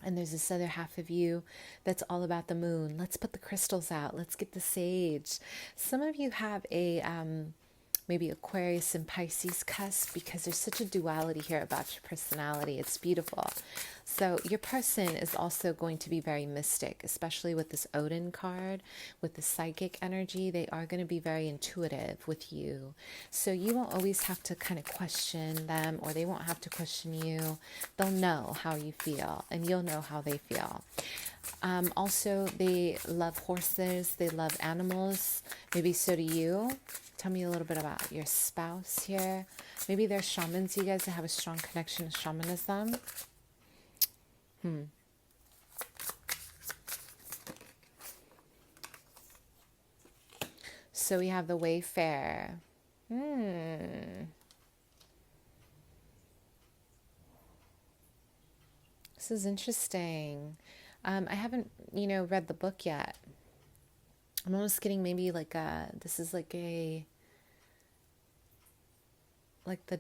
And there's this other half of you that's all about the moon. Let's put the crystals out. Let's get the sage. Some of you have a maybe Aquarius and Pisces cusp, because there's such a duality here about your personality. It's beautiful. So your person is also going to be very mystic, especially with this Odin card, with the psychic energy. They are going to be very intuitive with you. So you won't always have to kind of question them, or they won't have to question you. They'll know how you feel, and you'll know how they feel. Also, they love horses. They love animals. Maybe so do you. Tell me a little bit about your spouse here. Maybe they're shamans, you guys, that have a strong connection to shamanism. So we have the Wayfarer. This is interesting. I haven't, read the book yet. I'm almost getting maybe this is like the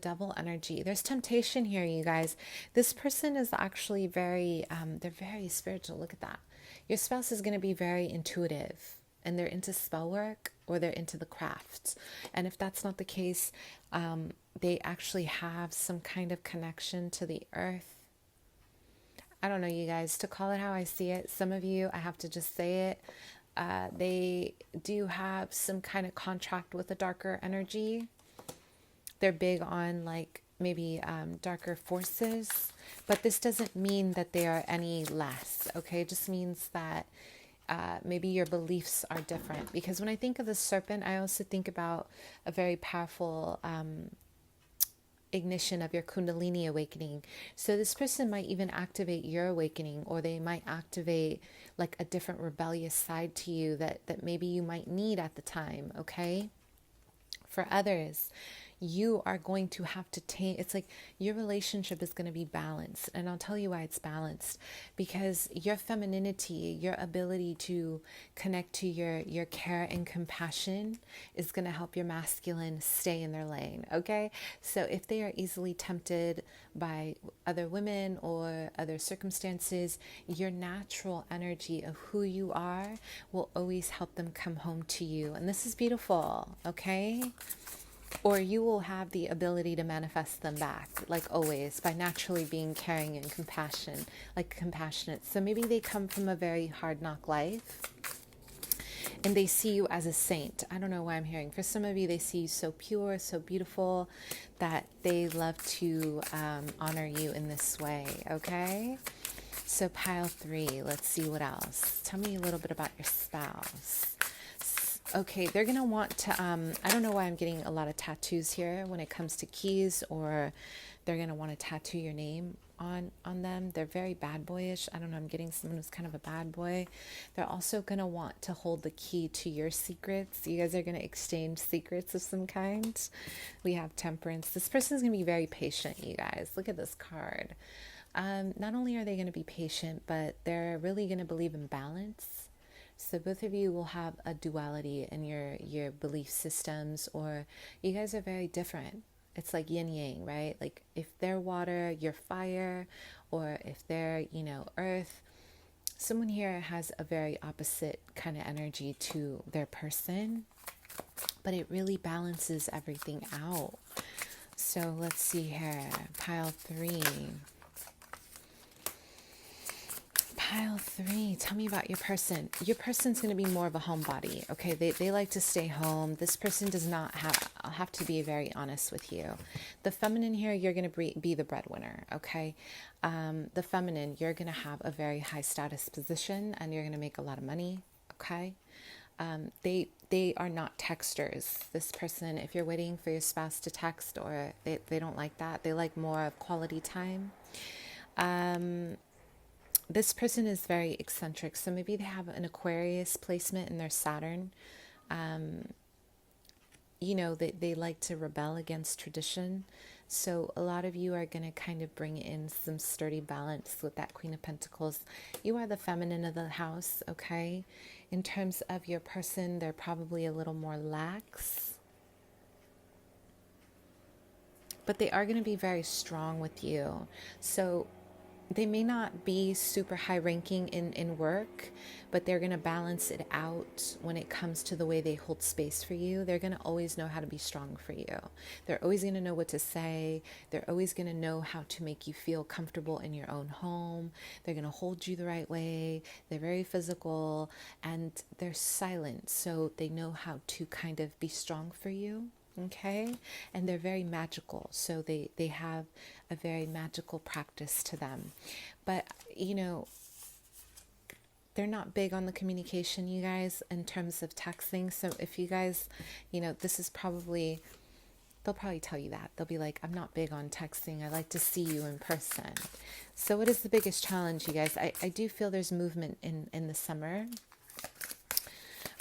devil energy. There's temptation here, you guys. This person is actually they're very spiritual. Look at that. Your spouse is going to be very intuitive, and they're into spell work, or they're into the crafts. And if that's not the case, they actually have some kind of connection to the earth. I don't know, you guys, to call it how I see it. Some of you, I have to just say it, they do have some kind of contract with a darker energy. They're big on maybe darker forces, but this doesn't mean that they are any less, okay? It just means that maybe your beliefs are different. Because when I think of the serpent, I also think about a very powerful ignition of your Kundalini awakening. So this person might even activate your awakening, or they might activate like a different rebellious side to you that maybe you might need at the time, okay? For others, you are going to have to take, it's like your relationship is going to be balanced. And I'll tell you why it's balanced. Because your femininity, your ability to connect to your care and compassion is going to help your masculine stay in their lane, okay? So if they are easily tempted by other women or other circumstances, your natural energy of who you are will always help them come home to you. And this is beautiful, okay? Or you will have the ability to manifest them back, like always, by naturally being caring and compassionate. So maybe they come from a very hard knock life and they see you as a saint. I don't know why I'm hearing. For some of you, they see you so pure, so beautiful, that they love to honor you in this way, okay? So pile 3, let's see what else. Tell me a little bit about your spouse. Okay, they're going to want to, I don't know why I'm getting a lot of tattoos here when it comes to keys, or they're going to want to tattoo your name on them. They're very bad boyish. I don't know, I'm getting someone who's kind of a bad boy. They're also going to want to hold the key to your secrets. You guys are going to exchange secrets of some kind. We have Temperance. This person's going to be very patient, you guys. Look at this card. Not only are they going to be patient, but they're really going to believe in balance. So both of you will have a duality in your belief systems, or you guys are very different. It's like yin yang, right? Like if they're water, you're fire, or if they're, earth. Someone here has a very opposite kind of energy to their person, but it really balances everything out. So let's see here. Pile 3. Pile 3, tell me about your person. Your person's going to be more of a homebody, okay? They like to stay home. This person does not have, I'll have to be very honest with you. The feminine here, you're going to be the breadwinner, okay? The feminine, you're going to have a very high status position and you're going to make a lot of money, okay? They are not texters. This person, if you're waiting for your spouse to text, or they don't like that. They like more of quality time. This person is very eccentric, so maybe they have an Aquarius placement in their Saturn. They like to rebel against tradition. So a lot of you are going to kind of bring in some sturdy balance with that Queen of Pentacles. You are the feminine of the house, okay? In terms of your person, they're probably a little more lax. But they are going to be very strong with you. So they may not be super high ranking in work, but they're going to balance it out when it comes to the way they hold space for you. They're going to always know how to be strong for you. They're always going to know what to say. They're always going to know how to make you feel comfortable in your own home. They're going to hold you the right way. They're very physical and they're silent. So they know how to kind of be strong for you. Okay, and they're very magical, so they have a very magical practice to them. But they're not big on the communication, you guys, in terms of texting. So if you guys, this is probably, they'll probably tell you that. They'll be like, I'm not big on texting. I like to see you in person. So what is the biggest challenge, you guys? I do feel there's movement in the summer.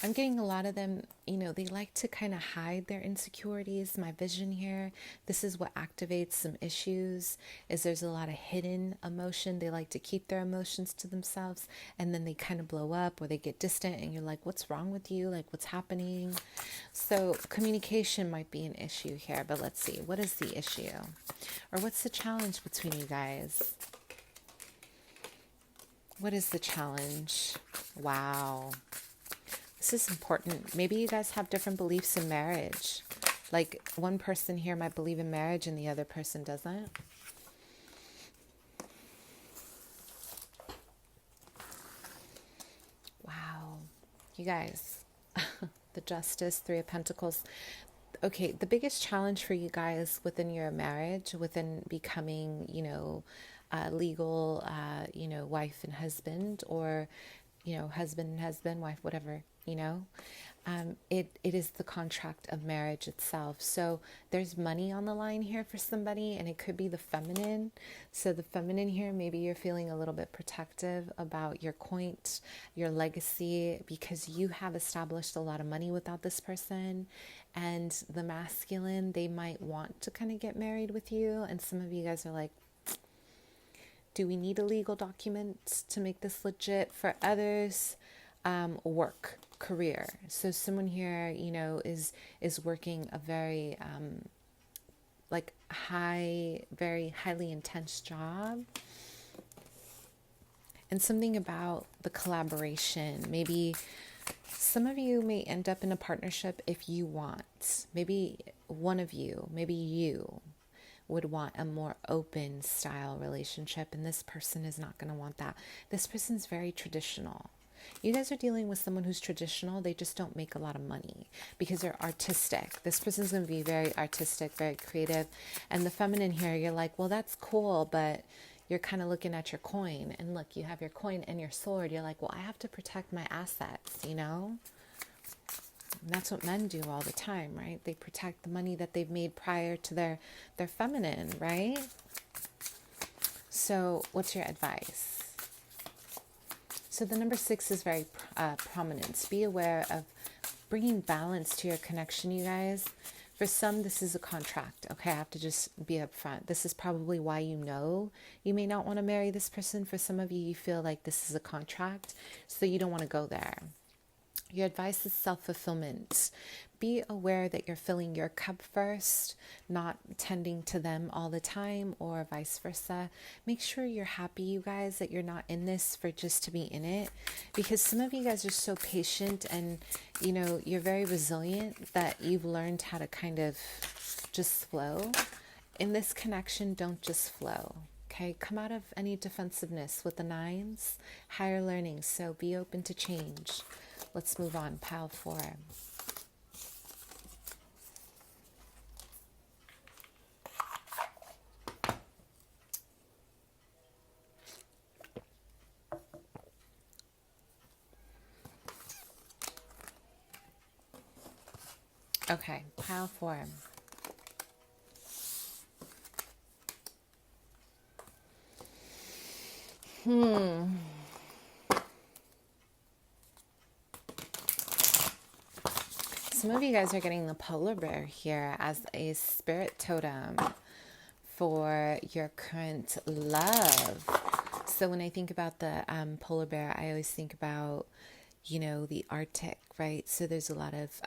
I'm getting a lot of them, they like to kind of hide their insecurities. My vision here, this is what activates some issues, is there's a lot of hidden emotion. They like to keep their emotions to themselves, and then they kind of blow up or they get distant and you're like, what's wrong with you? Like, what's happening? So communication might be an issue here, but let's see. What is the issue? Or what's the challenge between you guys? What is the challenge? Wow. This is important. Maybe you guys have different beliefs in marriage. Like one person here might believe in marriage and the other person doesn't. Wow. You guys, the Justice, Three of Pentacles. Okay, the biggest challenge for you guys within your marriage, within becoming, legal, wife and husband, or, husband and husband, wife, whatever, it is the contract of marriage itself. So there's money on the line here for somebody, and it could be the feminine. So the feminine here, maybe you're feeling a little bit protective about your coint, your legacy, because you have established a lot of money without this person. And the masculine, they might want to kind of get married with you. And some of you guys are like, do we need a legal document to make this legit? For others, work, career. So someone here, is working a very very highly intense job. And something about the collaboration. Maybe some of you may end up in a partnership if you want. Maybe one of you, maybe you would want a more open style relationship, and this person is not going to want that. This person's very traditional. You guys are dealing with someone who's traditional. They just don't make a lot of money because they're artistic. This person's going to be very artistic, very creative. And the feminine here, you're like, well, that's cool, but you're kind of looking at your coin. And look, you have your coin and your sword. You're like, well, I have to protect my assets, And that's what men do all the time, right? They protect the money that they've made prior to their feminine, right? So what's your advice? So the number 6 is very prominent. Be aware of bringing balance to your connection, you guys. For some, this is a contract. Okay, I have to just be upfront. This is probably why you may not want to marry this person. For some of you, you feel like this is a contract, so you don't want to go there. Your advice is self-fulfillment. Be aware that you're filling your cup first, not tending to them all the time, or vice versa. Make sure you're happy, you guys, that you're not in this for just to be in it. Because some of you guys are so patient and, you're very resilient that you've learned how to kind of just flow. In this connection, don't just flow. Okay, come out of any defensiveness with the 9s, higher learning. So be open to change. Let's move on. Pile 4. Okay, pile 4. Some of you guys are getting the polar bear here as a spirit totem for your current love. So when I think about the polar bear, I always think about, the Arctic, right? So there's a lot of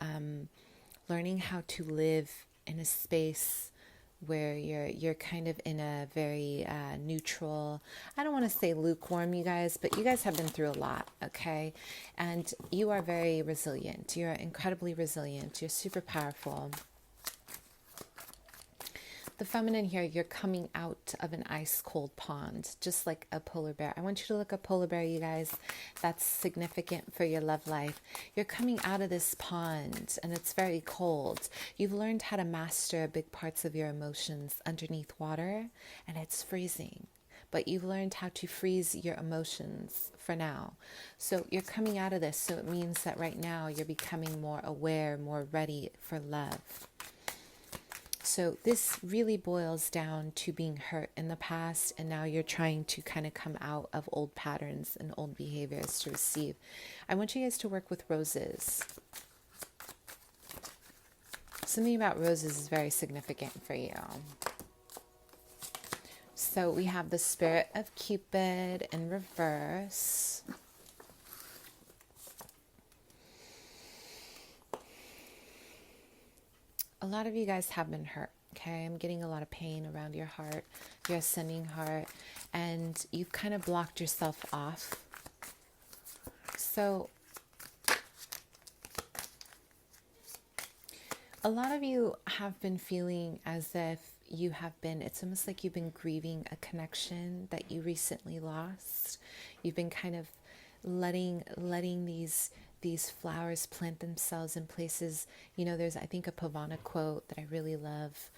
learning how to live in a space where you're kind of in a very neutral, I don't want to say lukewarm, you guys, but you guys have been through a lot, okay? And you are very resilient. You're incredibly resilient. You're super powerful. The feminine here, you're coming out of an ice cold pond, just like a polar bear. I want you to look at polar bear, you guys. That's significant for your love life. You're coming out of this pond and it's very cold. You've learned how to master big parts of your emotions underneath water and it's freezing. But you've learned how to freeze your emotions for now. So you're coming out of this. So it means that right now you're becoming more aware, more ready for love. So this really boils down to being hurt in the past, and now you're trying to kind of come out of old patterns and old behaviors to receive. I want you guys to work with roses. Something about roses is very significant for you. So we have the spirit of Cupid in reverse. A lot of you guys have been hurt, okay? I'm getting a lot of pain around your heart, your ascending heart, and you've kind of blocked yourself off. So a lot of you have been feeling as if you have been, it's almost like you've been grieving a connection that you recently lost. You've been kind of letting these flowers plant themselves in places. You know, there's, I think, a Pavana quote that I really love,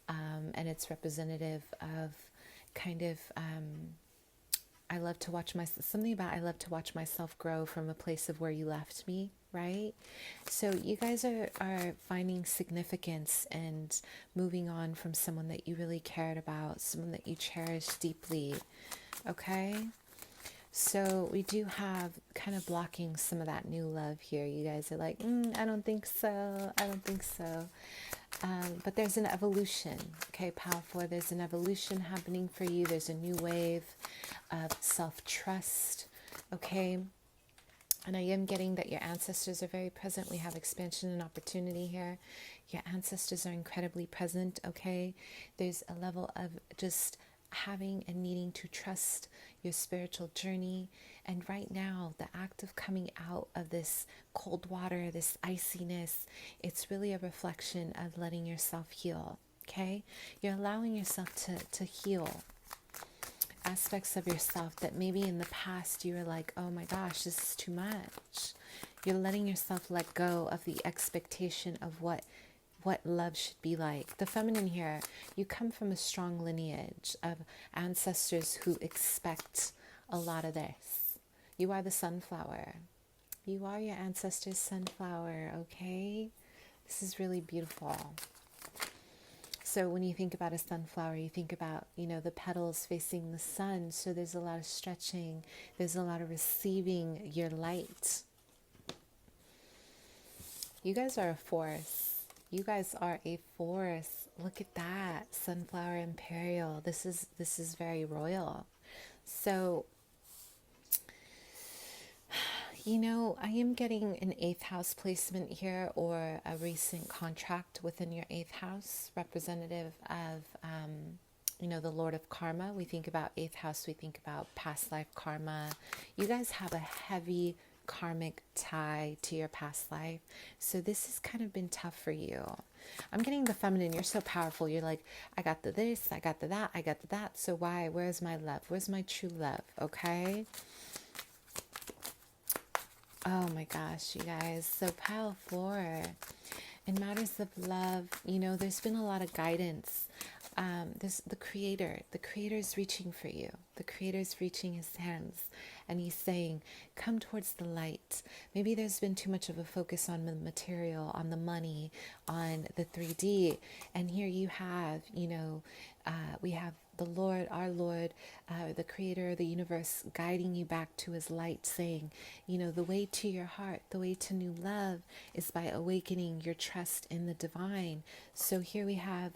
and it's representative of kind of, I love to watch something about I love to watch myself grow from a place of where you left me, right? So you guys are finding significance and moving on from someone that you really cared about, someone that you cherished deeply, okay? So we do have kind of blocking some of that new love here. You guys are like, I don't think so. I don't think so. But there's an evolution, okay, powerful. There's an evolution happening for you. There's a new wave of self-trust, okay? And I am getting that your ancestors are very present. We have expansion and opportunity here. Your ancestors are incredibly present, okay? There's a level of just having and needing to trust your spiritual journey. And right now, the act of coming out of this cold water, this iciness, it's really a reflection of letting yourself heal, okay? You're allowing yourself to heal aspects of yourself that maybe in the past you were like, oh my gosh, this is too much. You're letting yourself let go of the expectation of what love should be like. The feminine here, you come from a strong lineage of ancestors who expect a lot of this. You are the sunflower. You are your ancestors' sunflower, okay? This is really beautiful. So when you think about a sunflower, you think about, you know, the petals facing the sun. So there's a lot of stretching. There's a lot of receiving your light. You guys are a force. You guys are a force. Look at that. Sunflower Imperial. This is very royal. So, you know, I am getting an 8th house placement here, or a recent contract within your 8th house, representative of, you know, the Lord of Karma. We think about 8th house, we think about past life karma. You guys have a heavy karmic tie to your past life. So this has kind of been tough for you. I'm getting the feminine. You're so powerful. You're like, I got the this, I got the that, I got the that. So why? Where's my love? Where's my true love? Okay. Oh my gosh, you guys, so pile 4. In matters of love, you know, there's been a lot of guidance. There's the creator is reaching for you. The creator is reaching his hands and he's saying, come towards the light. Maybe there's been too much of a focus on the material, on the money, on the 3D. And here you have, you know, we have the Lord, our Lord, the creator of the universe, guiding you back to his light, saying, you know, the way to your heart, the way to new love is by awakening your trust in the divine. So here we have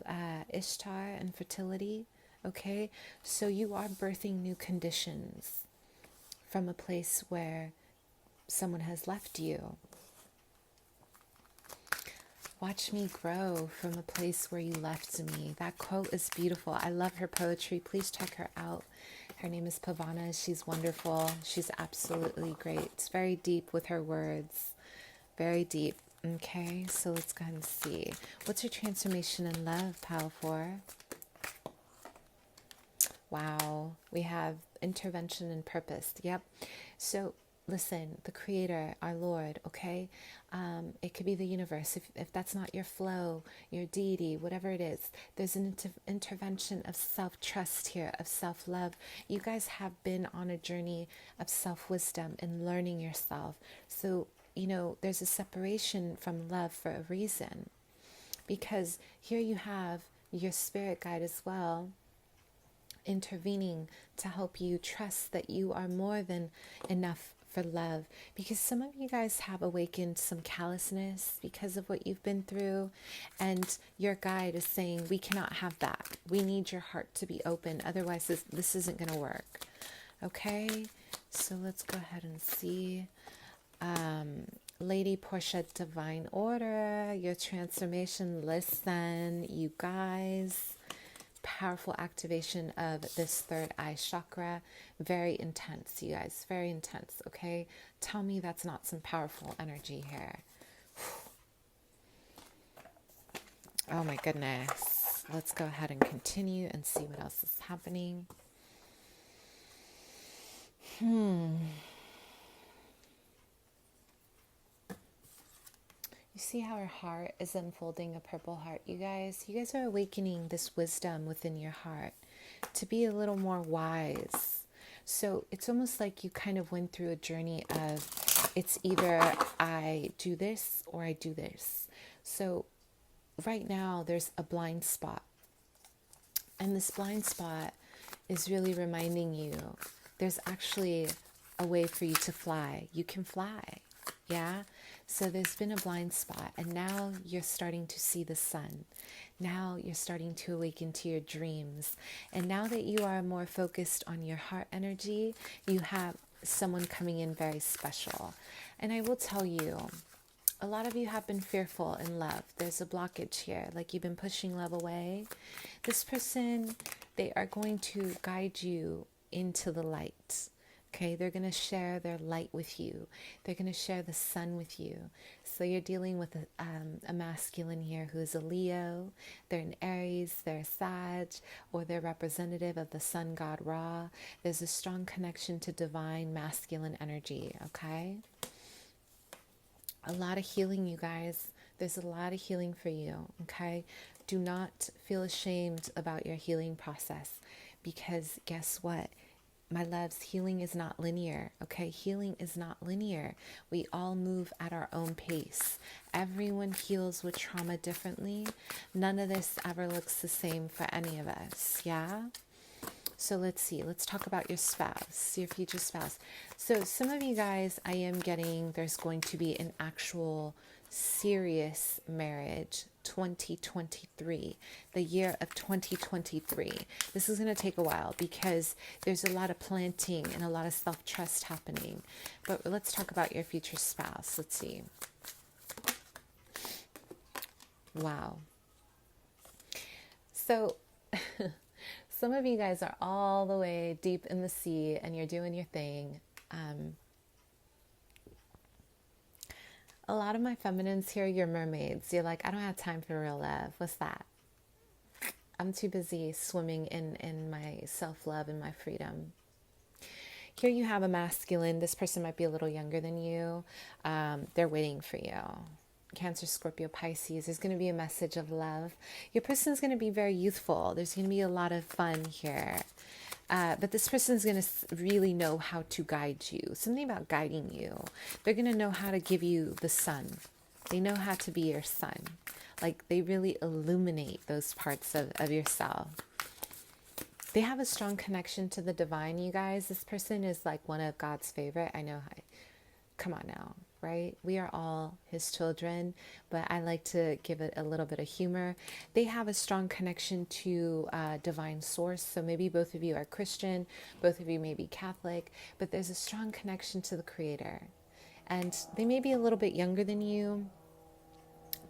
Ishtar and fertility, okay? So you are birthing new conditions from a place where someone has left you. Watch me grow from a place where you left me. That quote is beautiful. I love her poetry. Please check her out. Her name is Pavana. She's wonderful. She's absolutely great. It's very deep with her words. Very deep. Okay, so let's go ahead and see. What's your transformation in love, Pile 4? Wow. We have intervention and purpose. Yep. So listen, the creator, our Lord, okay? It could be the universe. If that's not your flow, your deity, whatever it is, there's an intervention of self-trust here, of self-love. You guys have been on a journey of self-wisdom and learning yourself. So, you know, there's a separation from love for a reason. because here you have your spirit guide as well intervening to help you trust that you are more than enough for love, because some of you guys have awakened some callousness because of what you've been through, and your guide is saying we cannot have that. We need your heart to be open, otherwise this isn't going to work. Okay, so let's go ahead and see. Lady Portia, divine order, your transformation. Listen, you guys, powerful activation of this third eye chakra. Very intense, you guys, very intense. Okay, tell me that's not some powerful energy here. Oh my goodness. Let's go ahead and continue and see what else is happening. You see how her heart is unfolding, a purple heart, you guys? You guys are awakening this wisdom within your heart to be a little more wise. So it's almost like you kind of went through a journey of it's either I do this or I do this. So right now there's a blind spot. And this blind spot is really reminding you there's actually a way for you to fly. You can fly. Yeah. So there's been a blind spot, and now you're starting to see the sun. Now you're starting to awaken to your dreams. And now that you are more focused on your heart energy, you have someone coming in very special. And I will tell you, a lot of you have been fearful in love. There's a blockage here, like you've been pushing love away. This person, they are going to guide you into the light. Okay, they're going to share their light with you. They're going to share the sun with you. So you're dealing with a masculine here who is a Leo. They're an Aries, they're a Sag, or they're representative of the sun god Ra. There's a strong connection to divine masculine energy, okay? A lot of healing, you guys. There's a lot of healing for you, okay? Do not feel ashamed about your healing process, because guess what? My loves, healing is not linear, okay? Healing is not linear. We all move at our own pace. Everyone heals with trauma differently. None of this ever looks the same for any of us, yeah? So let's see. Let's talk about your spouse, your future spouse. So some of you guys, I am getting there's going to be an actual serious marriage 2023, the year of 2023. This is going to take a while because there's a lot of planting and a lot of self-trust happening. But let's talk about your future spouse. Let's see. Wow. So some of you guys are all the way deep in the sea and you're doing your thing. A lot of my feminines here, you're mermaids. You're like, I don't have time for real love. What's that? I'm too busy swimming in my self-love and my freedom. Here you have a masculine. This person might be a little younger than you. They're waiting for you. Cancer, Scorpio, Pisces. There's going to be a message of love. Your person's going to be very youthful. There's going to be a lot of fun here. But this person's going to really know how to guide you. Something about guiding you. They're going to know how to give you the sun. They know how to be your sun. Like they really illuminate those parts of yourself. They have a strong connection to the divine, you guys. This person is like one of God's favorite. I know. Come on now, right? We are all his children, but I like to give it a little bit of humor. They have a strong connection to divine source. So maybe both of you are Christian, both of you may be Catholic, but there's a strong connection to the Creator. And they may be a little bit younger than you,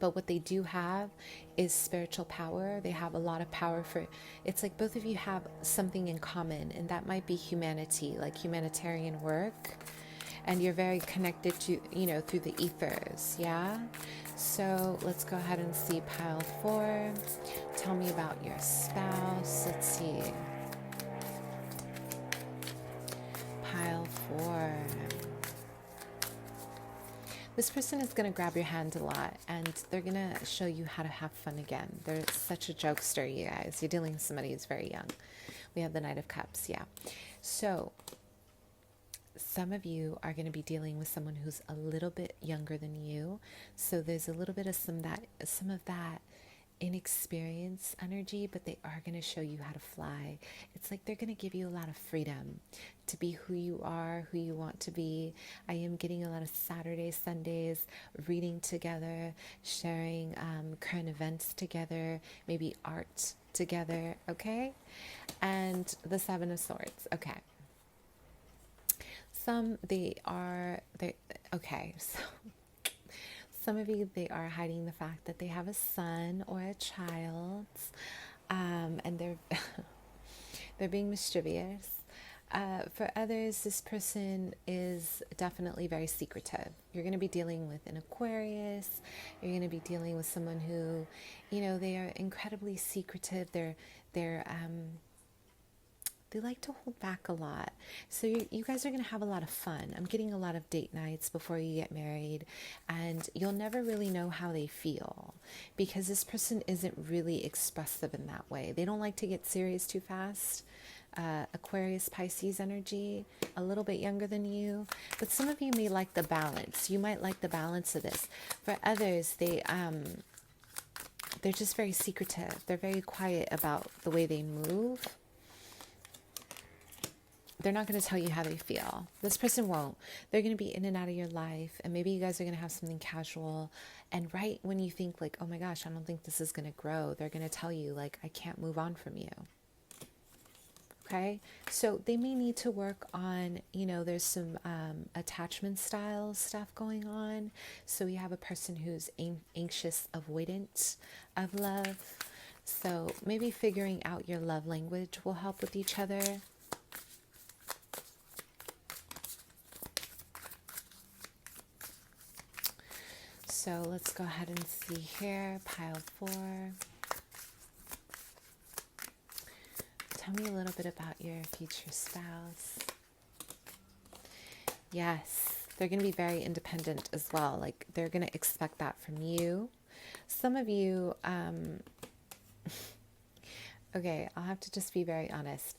but what they do have is spiritual power. They have a lot of power for, it's like both of you have something in common, and that might be humanity, like humanitarian work. And you're very connected to, through the ethers, yeah? So let's go ahead and see pile 4. Tell me about your spouse. Let's see. Pile 4. This person is going to grab your hand a lot, and they're going to show you how to have fun again. They're such a jokester, you guys. You're dealing with somebody who's very young. We have the Knight of Cups, yeah. So some of you are going to be dealing with someone who's a little bit younger than you. So there's a little bit of some of that inexperienced energy, but they are going to show you how to fly. It's like they're going to give you a lot of freedom to be who you are, who you want to be. I am getting a lot of Saturdays, Sundays, reading together, sharing current events together, maybe art together, okay? And the Seven of Swords, okay. Okay, so some of you, they are hiding the fact that they have a son or a child, and they're being mischievous. For others, this person is definitely very secretive. You're going to be dealing with an Aquarius. You're going to be dealing with someone who, they are incredibly secretive. They like to hold back a lot. So you guys are going to have a lot of fun. I'm getting a lot of date nights before you get married, and you'll never really know how they feel because this person isn't really expressive in that way. They don't like to get serious too fast. Aquarius, Pisces energy, a little bit younger than you, but some of you may like the balance. You might like the balance of this. For others, they're just very secretive. They're very quiet about the way they move. They're not going to tell you how they feel. This person won't. They're going to be in and out of your life, and maybe you guys are going to have something casual, and right when you think like, oh my gosh, I don't think this is going to grow, they're going to tell you like, I can't move on from you. Okay, so they may need to work on, there's some attachment style stuff going on. So you have a person who's anxious, avoidant of love. So maybe figuring out your love language will help with each other. So let's go ahead and see here, pile 4. Tell me a little bit about your future spouse. Yes, they're going to be very independent as well. Like they're going to expect that from you. Some of you, okay, I'll have to just be very honest.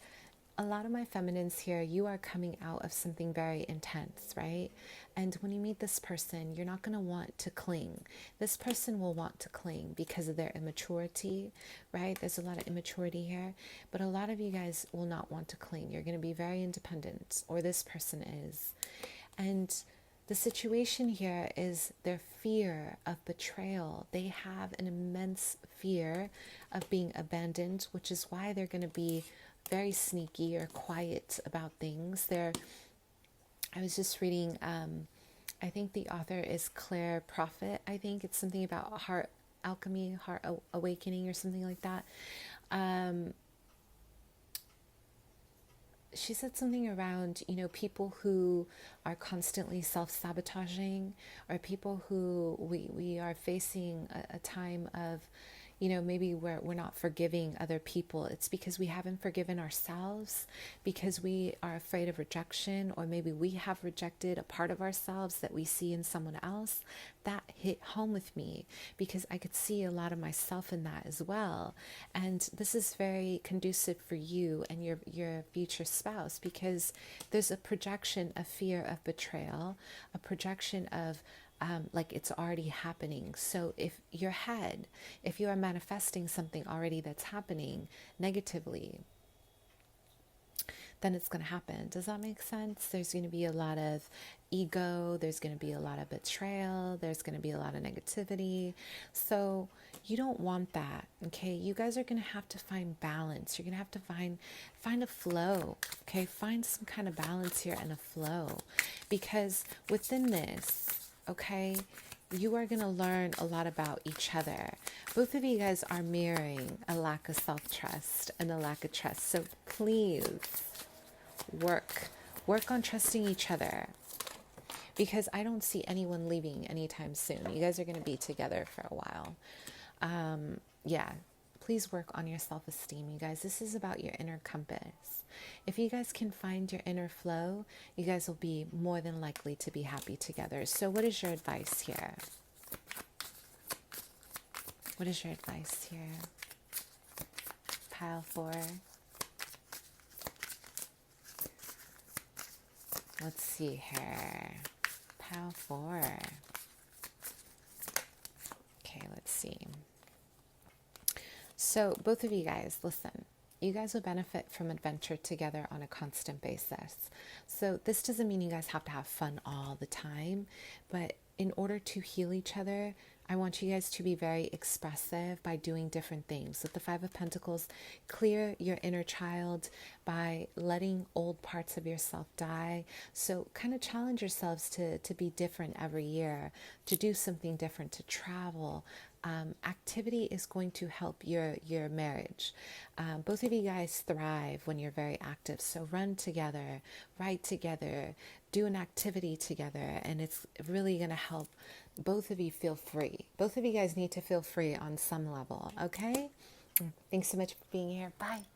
A lot of my feminines here, you are coming out of something very intense, right? And when you meet this person, you're not going to want to cling. This person will want to cling because of their immaturity, right? There's a lot of immaturity here, but a lot of you guys will not want to cling. You're going to be very independent, or this person is. And the situation here is their fear of betrayal. They have an immense fear of being abandoned, which is why they're going to be very sneaky or quiet about things. I was just reading, I think the author is Claire Prophet. I think it's something about heart alchemy, heart awakening, or something like that. She said something around, people who are constantly self-sabotaging, or people who we are facing a time of, maybe we're not forgiving other people. It's because we haven't forgiven ourselves, because we are afraid of rejection, or maybe we have rejected a part of ourselves that we see in someone else. That hit home with me because I could see a lot of myself in that as well. And this is very conducive for you and your future spouse, because there's a projection of fear of betrayal, a projection of like it's already happening. So if you are manifesting something already that's happening negatively, then it's going to happen. Does that make sense? There's going to be a lot of ego. There's going to be a lot of betrayal. There's going to be a lot of negativity. So you don't want that, okay? You guys are going to have to find balance. You're going to have to find a flow, okay? Find some kind of balance here and a flow, because within this, okay, you are going to learn a lot about each other. Both of you guys are mirroring a lack of self-trust and a lack of trust. So please work on trusting each other, because I don't see anyone leaving anytime soon. You guys are going to be together for a while. Please work on your self-esteem, you guys. This is about your inner compass. If you guys can find your inner flow, you guys will be more than likely to be happy together. So what is your advice here? What is your advice here? Pile 4. Let's see here. Pile 4. Okay, let's see. So, both of you guys, listen. You guys will benefit from adventure together on a constant basis. So, this doesn't mean you guys have to have fun all the time, but in order to heal each other, I want you guys to be very expressive by doing different things. With the Five of Pentacles, clear your inner child by letting old parts of yourself die. So kind of challenge yourselves to be different every year, to do something different, to travel. Activity is going to help your marriage. Both of you guys thrive when you're very active. So run together, write together, do an activity together, and it's really going to help both of you feel free. Both of you guys need to feel free on some level, okay? Thanks so much for being here. Bye.